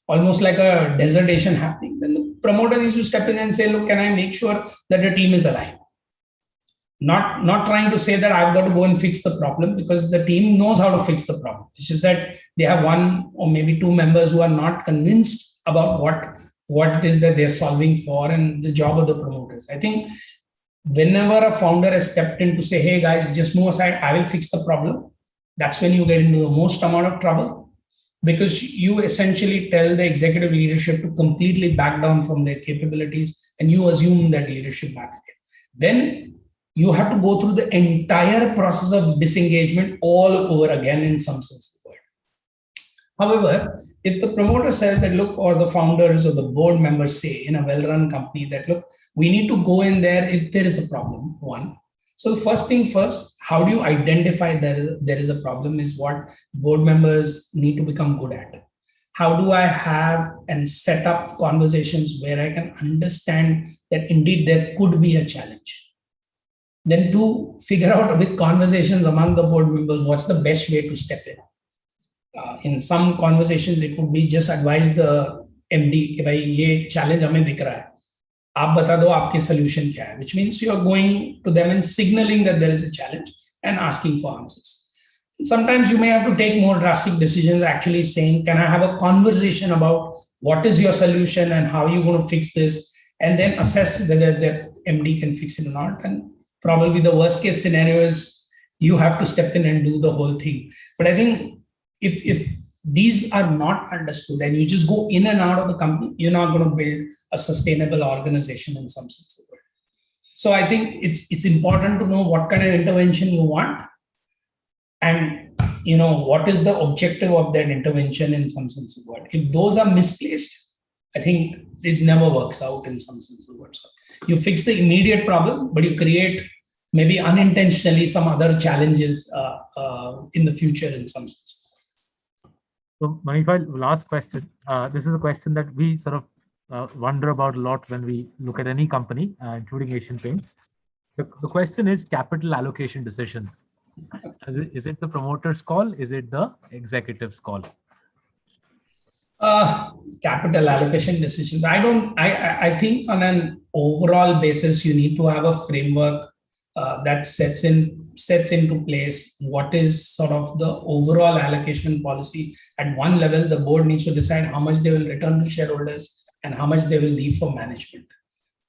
almost like a desertation happening, then the promoter needs to step in and say, look, can I make sure that the team is aligned? Not trying to say that I've got to go and fix the problem, because the team knows how to fix the problem. It's just that they have one or maybe two members who are not convinced about what it is that they're solving for, and the job of the promoters. I think whenever a founder has stepped in to say, hey guys, just move aside, I will fix the problem, that's when you get into the most amount of trouble, because you essentially tell the executive leadership to completely back down from their capabilities and you assume that leadership back again. Then you have to go through the entire process of disengagement all over again in some sense of the word. However, if the promoter says that, look, or the founders or the board members say in a well-run company that, look, we need to go in there if there is a problem, one. So the first thing first, how do you identify that there is a problem is what board members need to become good at. How do I have and set up conversations where I can understand that indeed there could be a challenge? Then to figure out with conversations among the board members, what's the best way to step in. In some conversations, it would be just advise the MD कि भाई ये challenge हमें दिख रहा है, आप बता दो आपके solution क्या है, which means you are going to them and signaling that there is a challenge and asking for answers. Sometimes you may have to take more drastic decisions, actually saying, can I have a conversation about what is your solution and how you're going to fix this, and then assess whether the MD can fix it or not. And probably the worst case scenario is you have to step in and do the whole thing. But I think if these are not understood and you just go in and out of the company, you're not going to build a sustainable organization in some sense of the word. So I think it's important to know what kind of intervention you want, and what is the objective of that intervention in some sense of the word. If those are misplaced, I think it never works out in some sense of the word. So you fix the immediate problem, but you create maybe unintentionally some other challenges in the future in some sense. So, Manish, last question. This is a question that we sort of wonder about a lot when we look at any company, including Asian Paints. The question is capital allocation decisions. Is it the promoter's call? Is it the executive's call? Capital allocation decisions. I think on an overall basis, you need to have a framework that sets into place what is sort of the overall allocation policy. At one level, the board needs to decide how much they will return to shareholders and how much they will leave for management.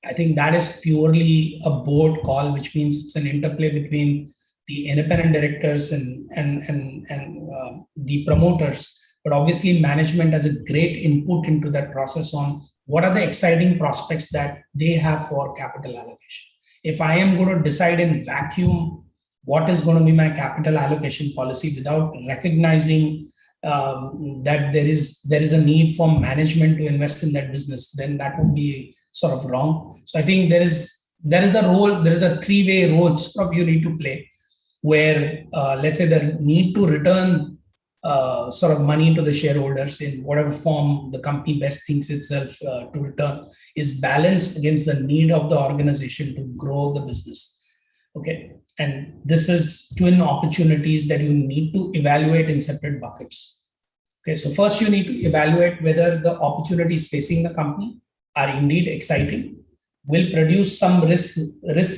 I think that is purely a board call, which means it's an interplay between the independent directors and the promoters. But obviously, management has a great input into that process on what are the exciting prospects that they have for capital allocation. If I am going to decide in vacuum what is going to be my capital allocation policy without recognizing that there is a need for management to invest in that business, then that would be sort of wrong. So I think there is a role, there is a three-way role you need to play, where let's say the need to return sort of money to the shareholders in whatever form the company best thinks itself to return is balanced against the need of the organization to grow the business. Okay. And this is twin opportunities that you need to evaluate in separate buckets. Okay. So first you need to evaluate whether the opportunities facing the company are indeed exciting, will produce some risk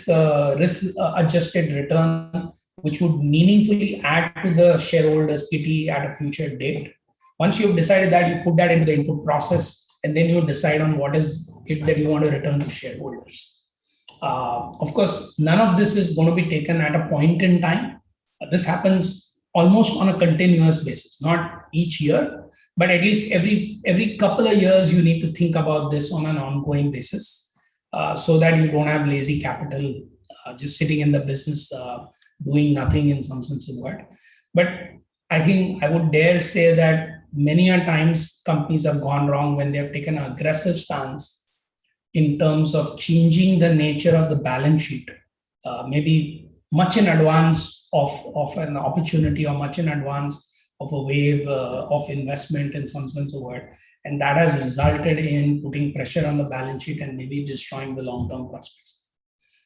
adjusted return, which would meaningfully add to the shareholders' kitty at a future date. Once you've decided that, you put that into the input process, and then you decide on what is it that you want to return to shareholders. Of course, none of this is going to be taken at a point in time. This happens almost on a continuous basis, not each year, but at least every couple of years, you need to think about this on an ongoing basis, so that you don't have lazy capital just sitting in the business doing nothing in some sense of the word. But I think I would dare say that many a times companies have gone wrong when they have taken an aggressive stance in terms of changing the nature of the balance sheet maybe much in advance of an opportunity or much in advance of a wave of investment in some sense of word. And that has resulted in putting pressure on the balance sheet and maybe destroying the long-term prospects.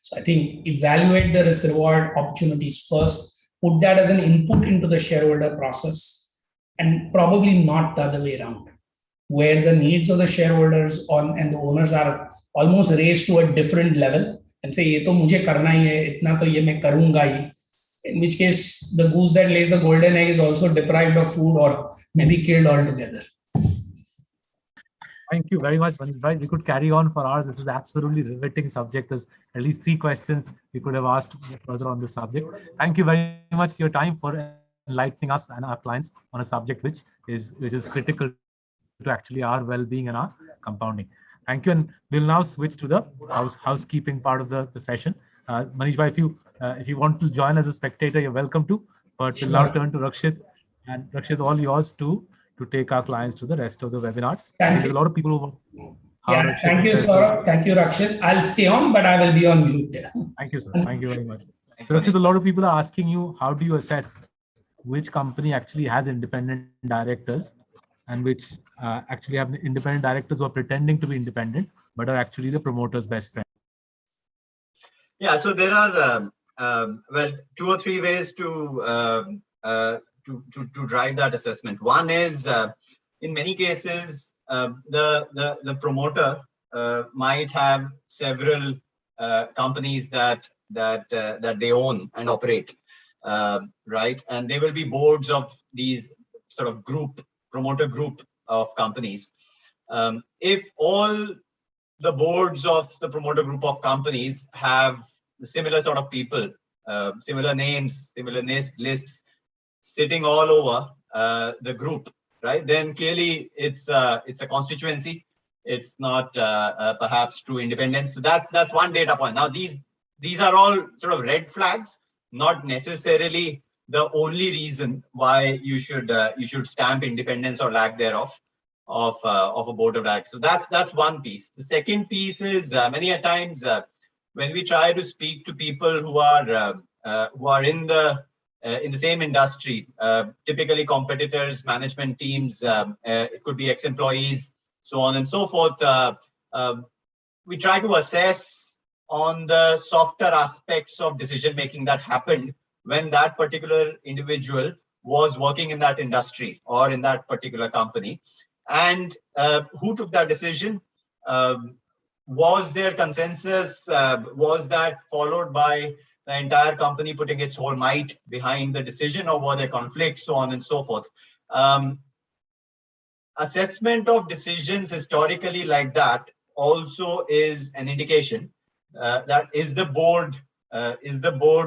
So I think evaluate the risk reward opportunities first, put that as an input into the shareholder process, and probably not the other way around, where the needs of the shareholders and the owners are almost raised to a different level and say, ये तो मुझे करना ही है, इतना तो ये मैं करूंगा ही. In which case, the goose that lays the golden egg is also deprived of food or maybe killed altogether. Thank you very much, Manish bhai. We could carry on for hours. This is absolutely riveting subject. There's at least 3 questions we could have asked further on this subject. Thank you very much for your time, for enlightening us and our clients on a subject which is critical to actually our well-being and our compounding. Thank you, and we'll now switch to the housekeeping part of the session. Manish bhai, if you want to join as a spectator, you're welcome to. But we'll now turn to Rakshit, and Rakshit, all yours to take our clients to the rest of the webinar. Thank There's you. a lot of people who Yeah, thank you, Saurabh. Thank you, Rakshit. I'll stay on, but I will be on mute. Thank you, sir. Thank you very much. So, Rakshit, a lot of people are asking you, how do you assess which company actually has independent directors and which actually have independent directors who are pretending to be independent, but are actually the promoter's best friend? Yeah, so there are well, 2 or 3 ways to drive that assessment. One is, in many cases, the promoter might have several companies that they own and operate, right? And there will be boards of these sort of promoter group of companies. If all the boards of the promoter group of companies have similar sort of people, similar names, similar lists sitting all over the group, right? Then clearly it's a constituency. It's not perhaps true independence. So that's one data point. Now these are all sort of red flags, not necessarily the only reason why you should stamp independence or lack thereof of a board of directors. So that's one piece. The second piece is many a times when we try to speak to people who are in the same industry, typically competitors, management teams, it could be ex-employees, so on and so forth. We try to assess on the softer aspects of decision making that happened when that particular individual was working in that industry or in that particular company. And who took that decision? Was there consensus? Was that followed by the entire company putting its whole might behind the decision, or were there conflicts, so on and so forth? Assessment of decisions historically like that also is an indication that is the board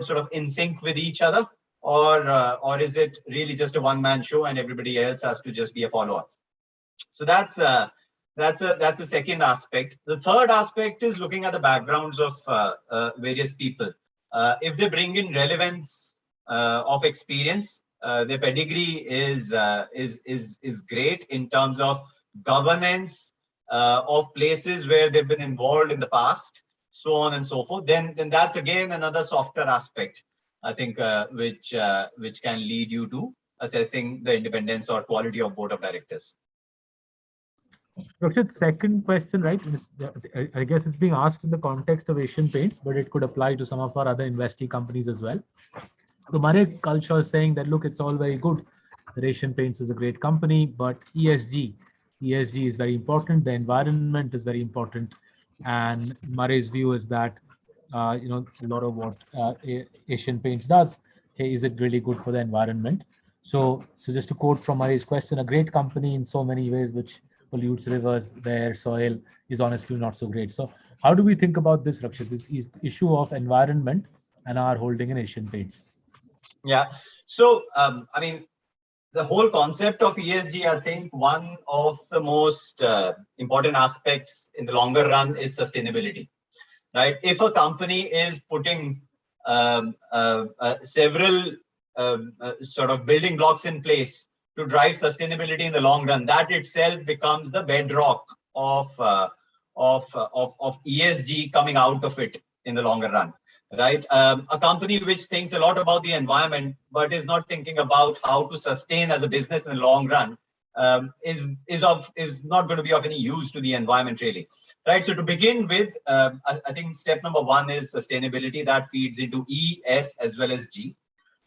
sort of in sync with each other, or is it really just a one-man show and everybody else has to just be a follower? So that's a second aspect. The third aspect is looking at the backgrounds of various people. If they bring in relevance of experience, their pedigree is great in terms of governance of places where they've been involved in the past, so on and so forth. Then that's again another softer aspect, I think, which can lead you to assessing the independence or quality of board of directors. Rakshit, second question, right? I guess it's being asked in the context of Asian Paints, but it could apply to some of our other investee companies as well. The Murray culture is saying that, look, it's all very good that Asian Paints is a great company, but ESG is very important. The environment is very important. And Murray's view is that, a lot of what Asian Paints does, hey, is it really good for the environment? So just to quote from Murray's question, a great company in so many ways, which pollutes rivers, the air, soil, is honestly not so great. So how do we think about this, Rakshit, this issue of environment and our holding in Asian Paints? Yeah. So, I mean, the whole concept of ESG, I think one of the most important aspects in the longer run is sustainability, right? If a company is putting several sort of building blocks in place to drive sustainability in the long run, that itself becomes the bedrock of ESG coming out of it in the longer run. right? A company which thinks a lot about the environment, but is not thinking about how to sustain as a business in the long run, is not going to be of any use to the environment, really, right? So to begin with, I think step number one is sustainability that feeds into E, S, as well as G.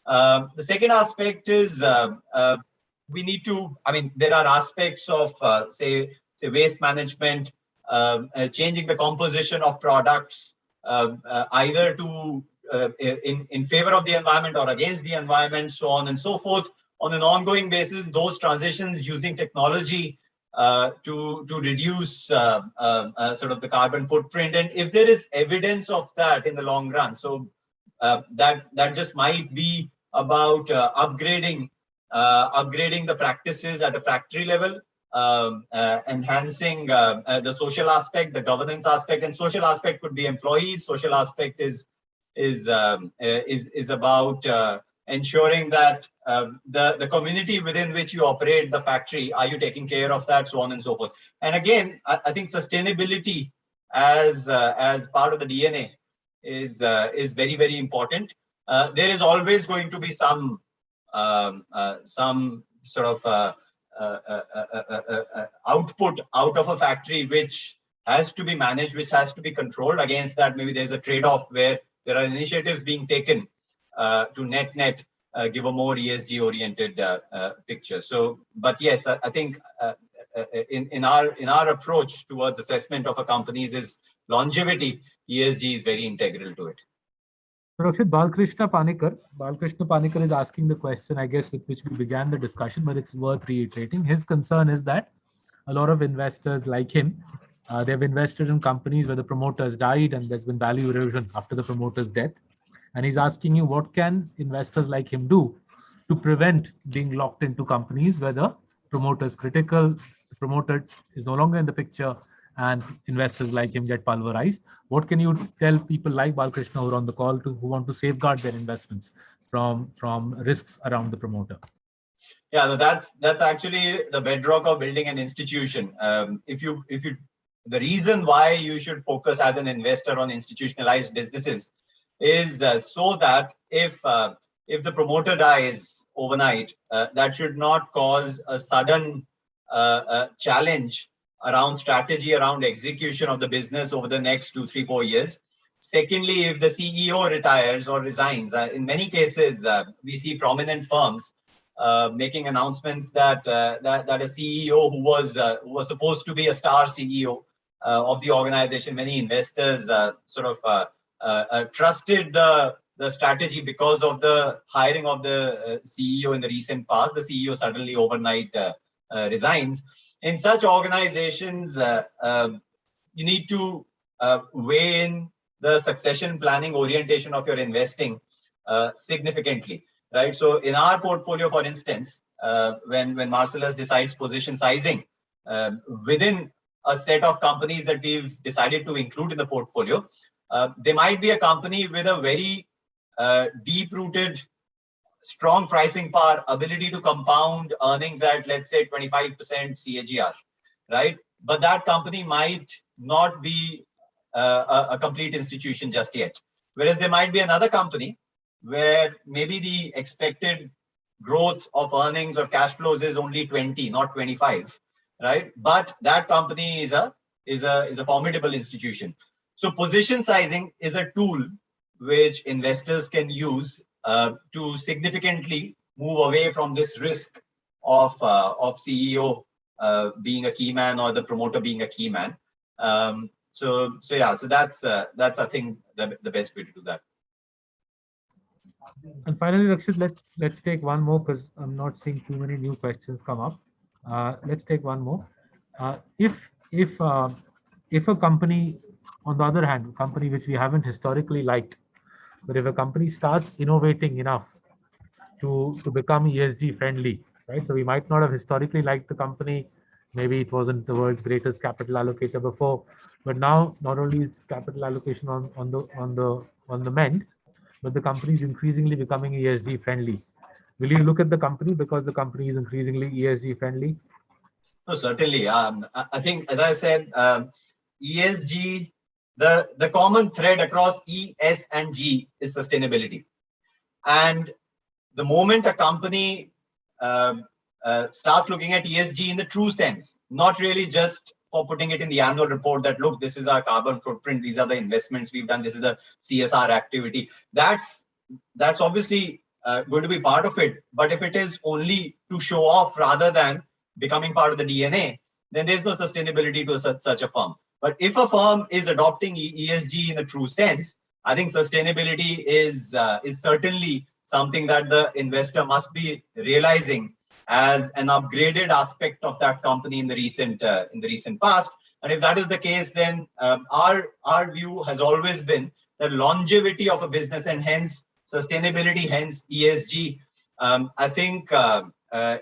The second aspect is we need to, I mean, there are aspects of, say waste management, changing the composition of products, either to in favor of the environment or against the environment, so on and so forth. On an ongoing basis, those transitions using technology to reduce sort of the carbon footprint. And if there is evidence of that in the long run, so that just might be about upgrading the practices at a factory level, enhancing the social aspect, the governance aspect. And social aspect could be employees. Social aspect is about ensuring that the community within which you operate the factory, are you taking care of that, so on and so forth. And again, I think sustainability as part of the DNA is very, very important. There is always going to be some sort of output out of a factory which has to be managed, which has to be controlled. Against that, maybe there's a trade-off where there are initiatives being taken to net give a more ESG oriented picture. So, but yes, I think in our approach towards assessment of a company's is longevity, ESG is very integral to it. Rakshit, Balkrishna Panikar is asking the question, I guess, with which we began the discussion, but it's worth reiterating. His concern is that a lot of investors like him, they've invested in companies where the promoters died and there's been value erosion after the promoter's death. And he's asking you, what can investors like him do to prevent being locked into companies where the promoter is critical, the promoter is no longer in the picture, and investors like him get pulverized? What can you tell people like Balkrishna who are on the call who want to safeguard their investments from risks around the promoter? Yeah, that's actually the bedrock of building an institution. The reason why you should focus as an investor on institutionalized businesses is so that if the promoter dies overnight, that should not cause a sudden challenge around strategy, around execution of the business over the next 2, 3, 4 years. Secondly, if the CEO retires or resigns, in many cases we see prominent firms making announcements that a CEO who was supposed to be a star CEO of the organization, many investors sort of trusted the strategy because of the hiring of the CEO in the recent past. The CEO suddenly overnight resigns. In such organizations, you need to weigh in the succession planning orientation of your investing significantly, right? So in our portfolio, for instance, when Marcellus decides position sizing within a set of companies that we've decided to include in the portfolio, there might be a company with a very deep-rooted, strong pricing power, ability to compound earnings at, let's say, 25% CAGR, right? But that company might not be a complete institution just yet. Whereas there might be another company where maybe the expected growth of earnings or cash flows is only 20, not 25, right? But that company is a formidable institution. So position sizing is a tool which investors can use to significantly move away from this risk of CEO being a key man or the promoter being a key man. So that's I think the best way to do that. And finally, Rakshit, let's take one more because I'm not seeing too many new questions come up. Let's take one more. If a company, on the other hand, a company which we haven't historically liked, but if a company starts innovating enough to become ESG friendly, right? So we might not have historically liked the company. Maybe it wasn't the world's greatest capital allocator before, but now not only is capital allocation on the mend, but the company is increasingly becoming ESG friendly. Will you look at the company because the company is increasingly ESG friendly? No, certainly. I think, as I said, ESG the common thread across E, S, and G is sustainability. And the moment a company starts looking at ESG in the true sense, not really just for putting it in the annual report that, look, this is our carbon footprint, these are the investments we've done, this is the CSR activity. That's obviously going to be part of it. But if it is only to show off rather than becoming part of the DNA, then there's no sustainability to such a firm. But if a firm is adopting ESG in a true sense, I think sustainability is certainly something that the investor must be realizing as an upgraded aspect of that company in the recent past. And if that is the case, then our view has always been that longevity of a business and hence sustainability, hence ESG, I think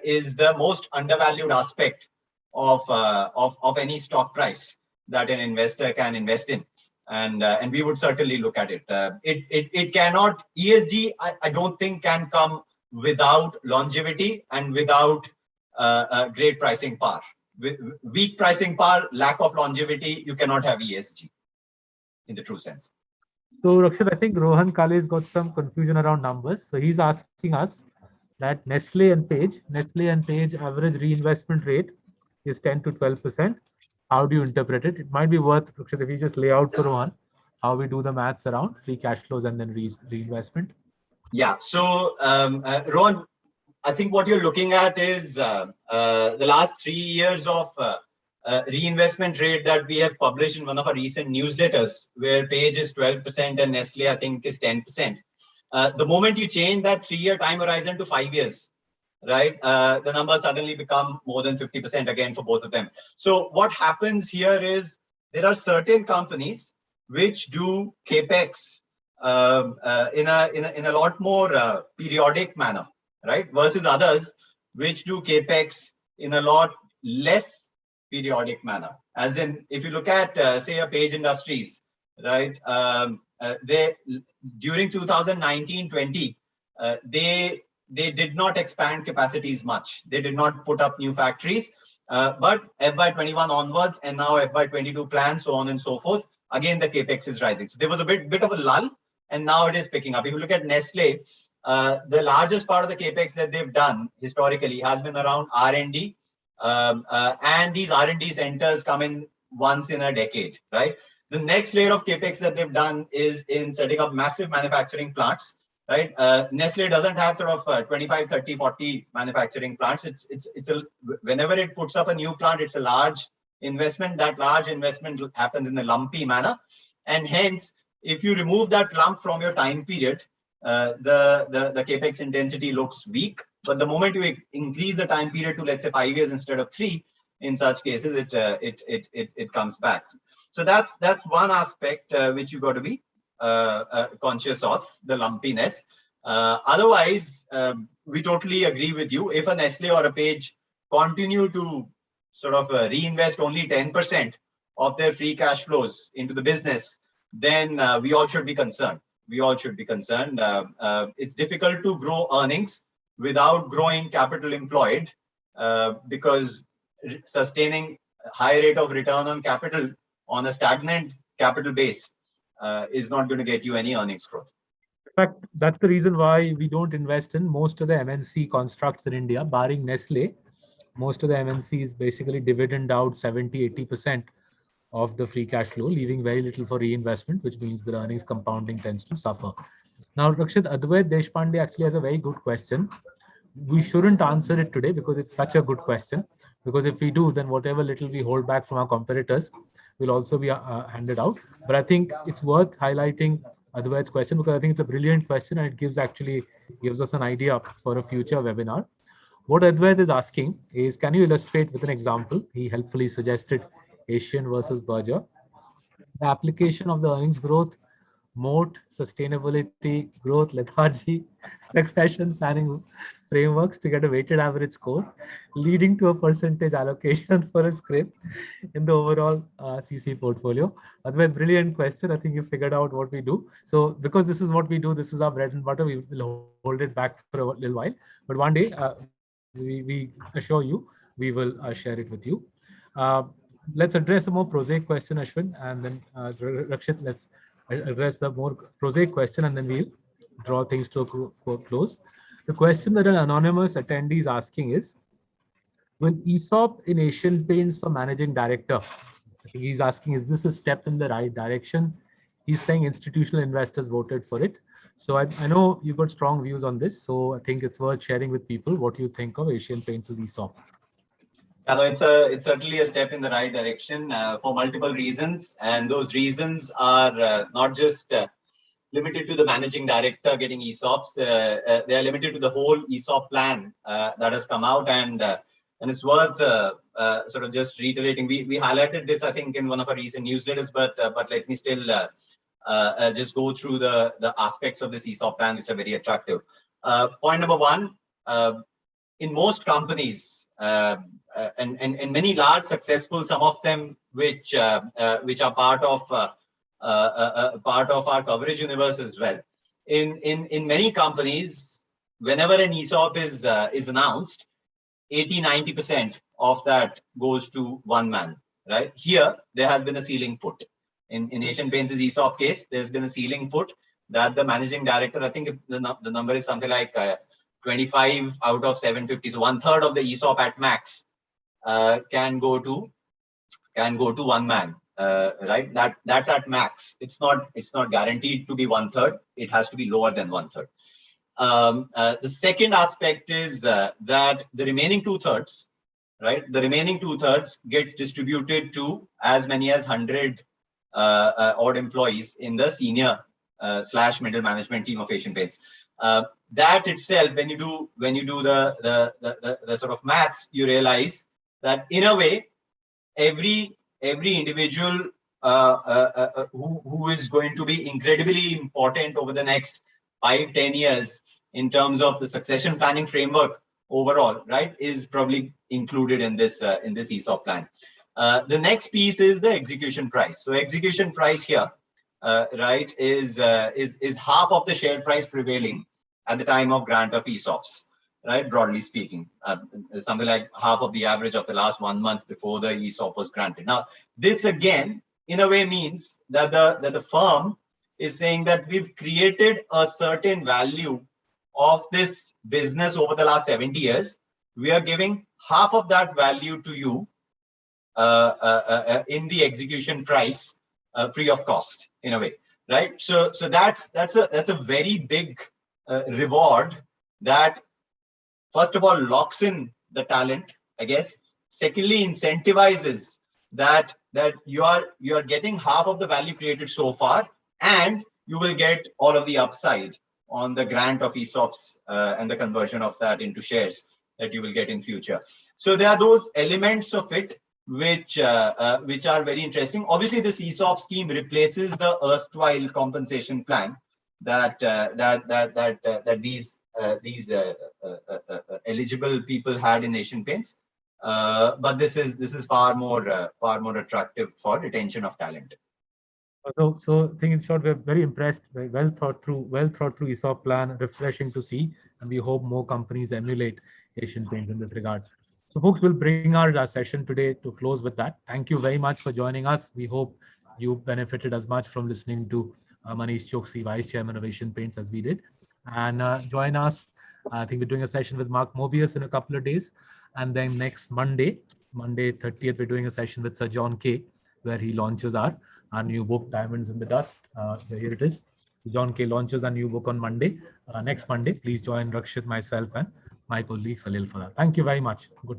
is the most undervalued aspect of any stock price that an investor can invest in. And we would certainly look at it. It cannot, ESG, I don't think can come without longevity and without great pricing power. With weak pricing power, lack of longevity, you cannot have ESG in the true sense. So Rakshit, I think Rohan Kale's got some confusion around numbers. So he's asking us that Nestle and Page average reinvestment rate is 10 to 12%. How do you interpret it? It might be worth, Rakshit, if you just lay out for Rohan how we do the maths around free cash flows and then reinvestment. Yeah. So Rohan, I think what you're looking at is the last 3 years of reinvestment rate that we have published in one of our recent newsletters, where Page is 12% and Nestle, I think, is 10%. The moment you change that 3-year time horizon to 5 years, right, the numbers suddenly become more than 50% again for both of them. So what happens here is there are certain companies which do capex in a lot more periodic manner, right, versus others which do capex in a lot less periodic manner. As in, if you look at say a Page Industries, right, they during 2019-20 they did not expand capacities much. They did not put up new factories, but FY21 onwards and now FY22 plans, so on and so forth, again the capex is rising. So there was a bit of a lull, and now it is picking up. If you look at Nestle, the largest part of the capex that they've done historically has been around R&D, and these R&D centers come in once in a decade, right? The next layer of capex that they've done is in setting up massive manufacturing plants, right? Nestle doesn't have sort of 25, 30, 40 manufacturing plants. Whenever it puts up a new plant, it's a large investment. That large investment happens in a lumpy manner, and hence, if you remove that lump from your time period, the capex intensity looks weak. But the moment you increase the time period to, let's say, 5 years instead of 3, in such cases, it comes back. So that's one aspect which you got to be conscious of, the lumpiness. Otherwise, we totally agree with you. If a Nestle or a Page continue to sort of reinvest only 10% of their free cash flows into the business, then we all should be concerned. It's difficult to grow earnings without growing capital employed, because sustaining high rate of return on capital on a stagnant capital base is not going to get you any earnings growth. In fact, that's the reason why we don't invest in most of the MNC constructs in India, barring Nestle. Most of the MNCs basically dividend out 70-80% of the free cash flow, leaving very little for reinvestment, which means the earnings compounding tends to suffer. Now, Rakshit, Advait Deshpande actually has a very good question. We shouldn't answer it today because it's such a good question. Because if we do, then whatever little we hold back from our competitors will also be handed out. But I think it's worth highlighting Advait's question because I think it's a brilliant question and it gives us an idea for a future webinar. What Advait is asking is, can you illustrate with an example? He helpfully suggested Asian versus Berger. The application of the earnings growth, moat, sustainability, growth, lethargy, succession planning frameworks to get a weighted average score, leading to a percentage allocation for a script in the overall CC portfolio. Otherwise, brilliant question. I think you figured out what we do. So because this is what we do, this is our bread and butter, we will hold it back for a little while. But one day, we assure you, we will share it with you. let's address a more prosaic question, Ashwin, and then Rakshit, let's address a more prosaic question, and then we'll draw things to a close. The question that an anonymous attendee is asking is, when ESOP in Asian Paints for managing director, I think he's asking, is this a step in the right direction? He's saying institutional investors voted for it. So I know you've got strong views on this. So I think it's worth sharing with people what you think of Asian Paints' ESOP. Yeah, no, it's certainly a step in the right direction for multiple reasons, and those reasons are not just limited to the managing director getting ESOPs. They are limited to the whole ESOP plan that has come out, and it's worth sort of just reiterating. We highlighted this, I think, in one of our recent newsletters, but let me still just go through the aspects of this ESOP plan, which are very attractive. Point number one, in most companies, and many large successful, some of them which are part of our coverage universe as well. In many companies, whenever an ESOP is announced, 80-90% of that goes to one man. Right here, there has been a ceiling put. In Asian Paints' ESOP case, there's been a ceiling put that the managing director, I think the number is something like 25 out of 750, so 1/3 of the ESOP at max can go to one man. Right, that's at max. It's not guaranteed to be 1/3. It has to be lower than 1/3. The second aspect is that the remaining 2/3, right? The remaining 2/3 gets distributed to as many as 100 odd employees in the senior / middle management team of Asian Paints. That itself, when you do the sort of maths, you realize that in a way, every individual who is going to be incredibly important over the next 5-10 years in terms of the succession planning framework overall, right, is probably included in this ESOP plan. The next piece is the execution price. So execution price here, right, is half of the share price prevailing at the time of grant of ESOPs, right? Broadly speaking, something like half of the average of the last 1 month before the ESOP was granted. Now, this again, in a way, means that the firm is saying that we've created a certain value of this business over the last 70 years. We are giving half of that value to you in the execution price, free of cost, in a way, right? So that's a very big reward that, first of all, locks in the talent, I guess. Secondly, incentivizes that you are getting half of the value created so far, and you will get all of the upside on the grant of ESOPs and the conversion of that into shares that you will get in future. So there are those elements of it which are very interesting. Obviously, this ESOP scheme replaces the erstwhile compensation plan that these eligible people had in Asian Paints, but this is far more attractive for retention of talent. So I think in short, we're very impressed. Very well thought through ESOP plan, refreshing to see, and we hope more companies emulate Asian Paints in this regard. So folks, we'll bring our session today to close with that. Thank you very much for joining us. We hope you benefited as much from listening to Manish Choksi, Vice Chairman of Asian Paints, as we did. And join us. I think we're doing a session with Mark Mobius in a couple of days. And then next Monday 30th, we're doing a session with Sir John K, where he launches our new book, Diamonds in the Dust. Here it is. John K launches a new book on Monday, next Monday. Please join Rakshit, myself, and my colleague Salil for that. Thank you very much. Good.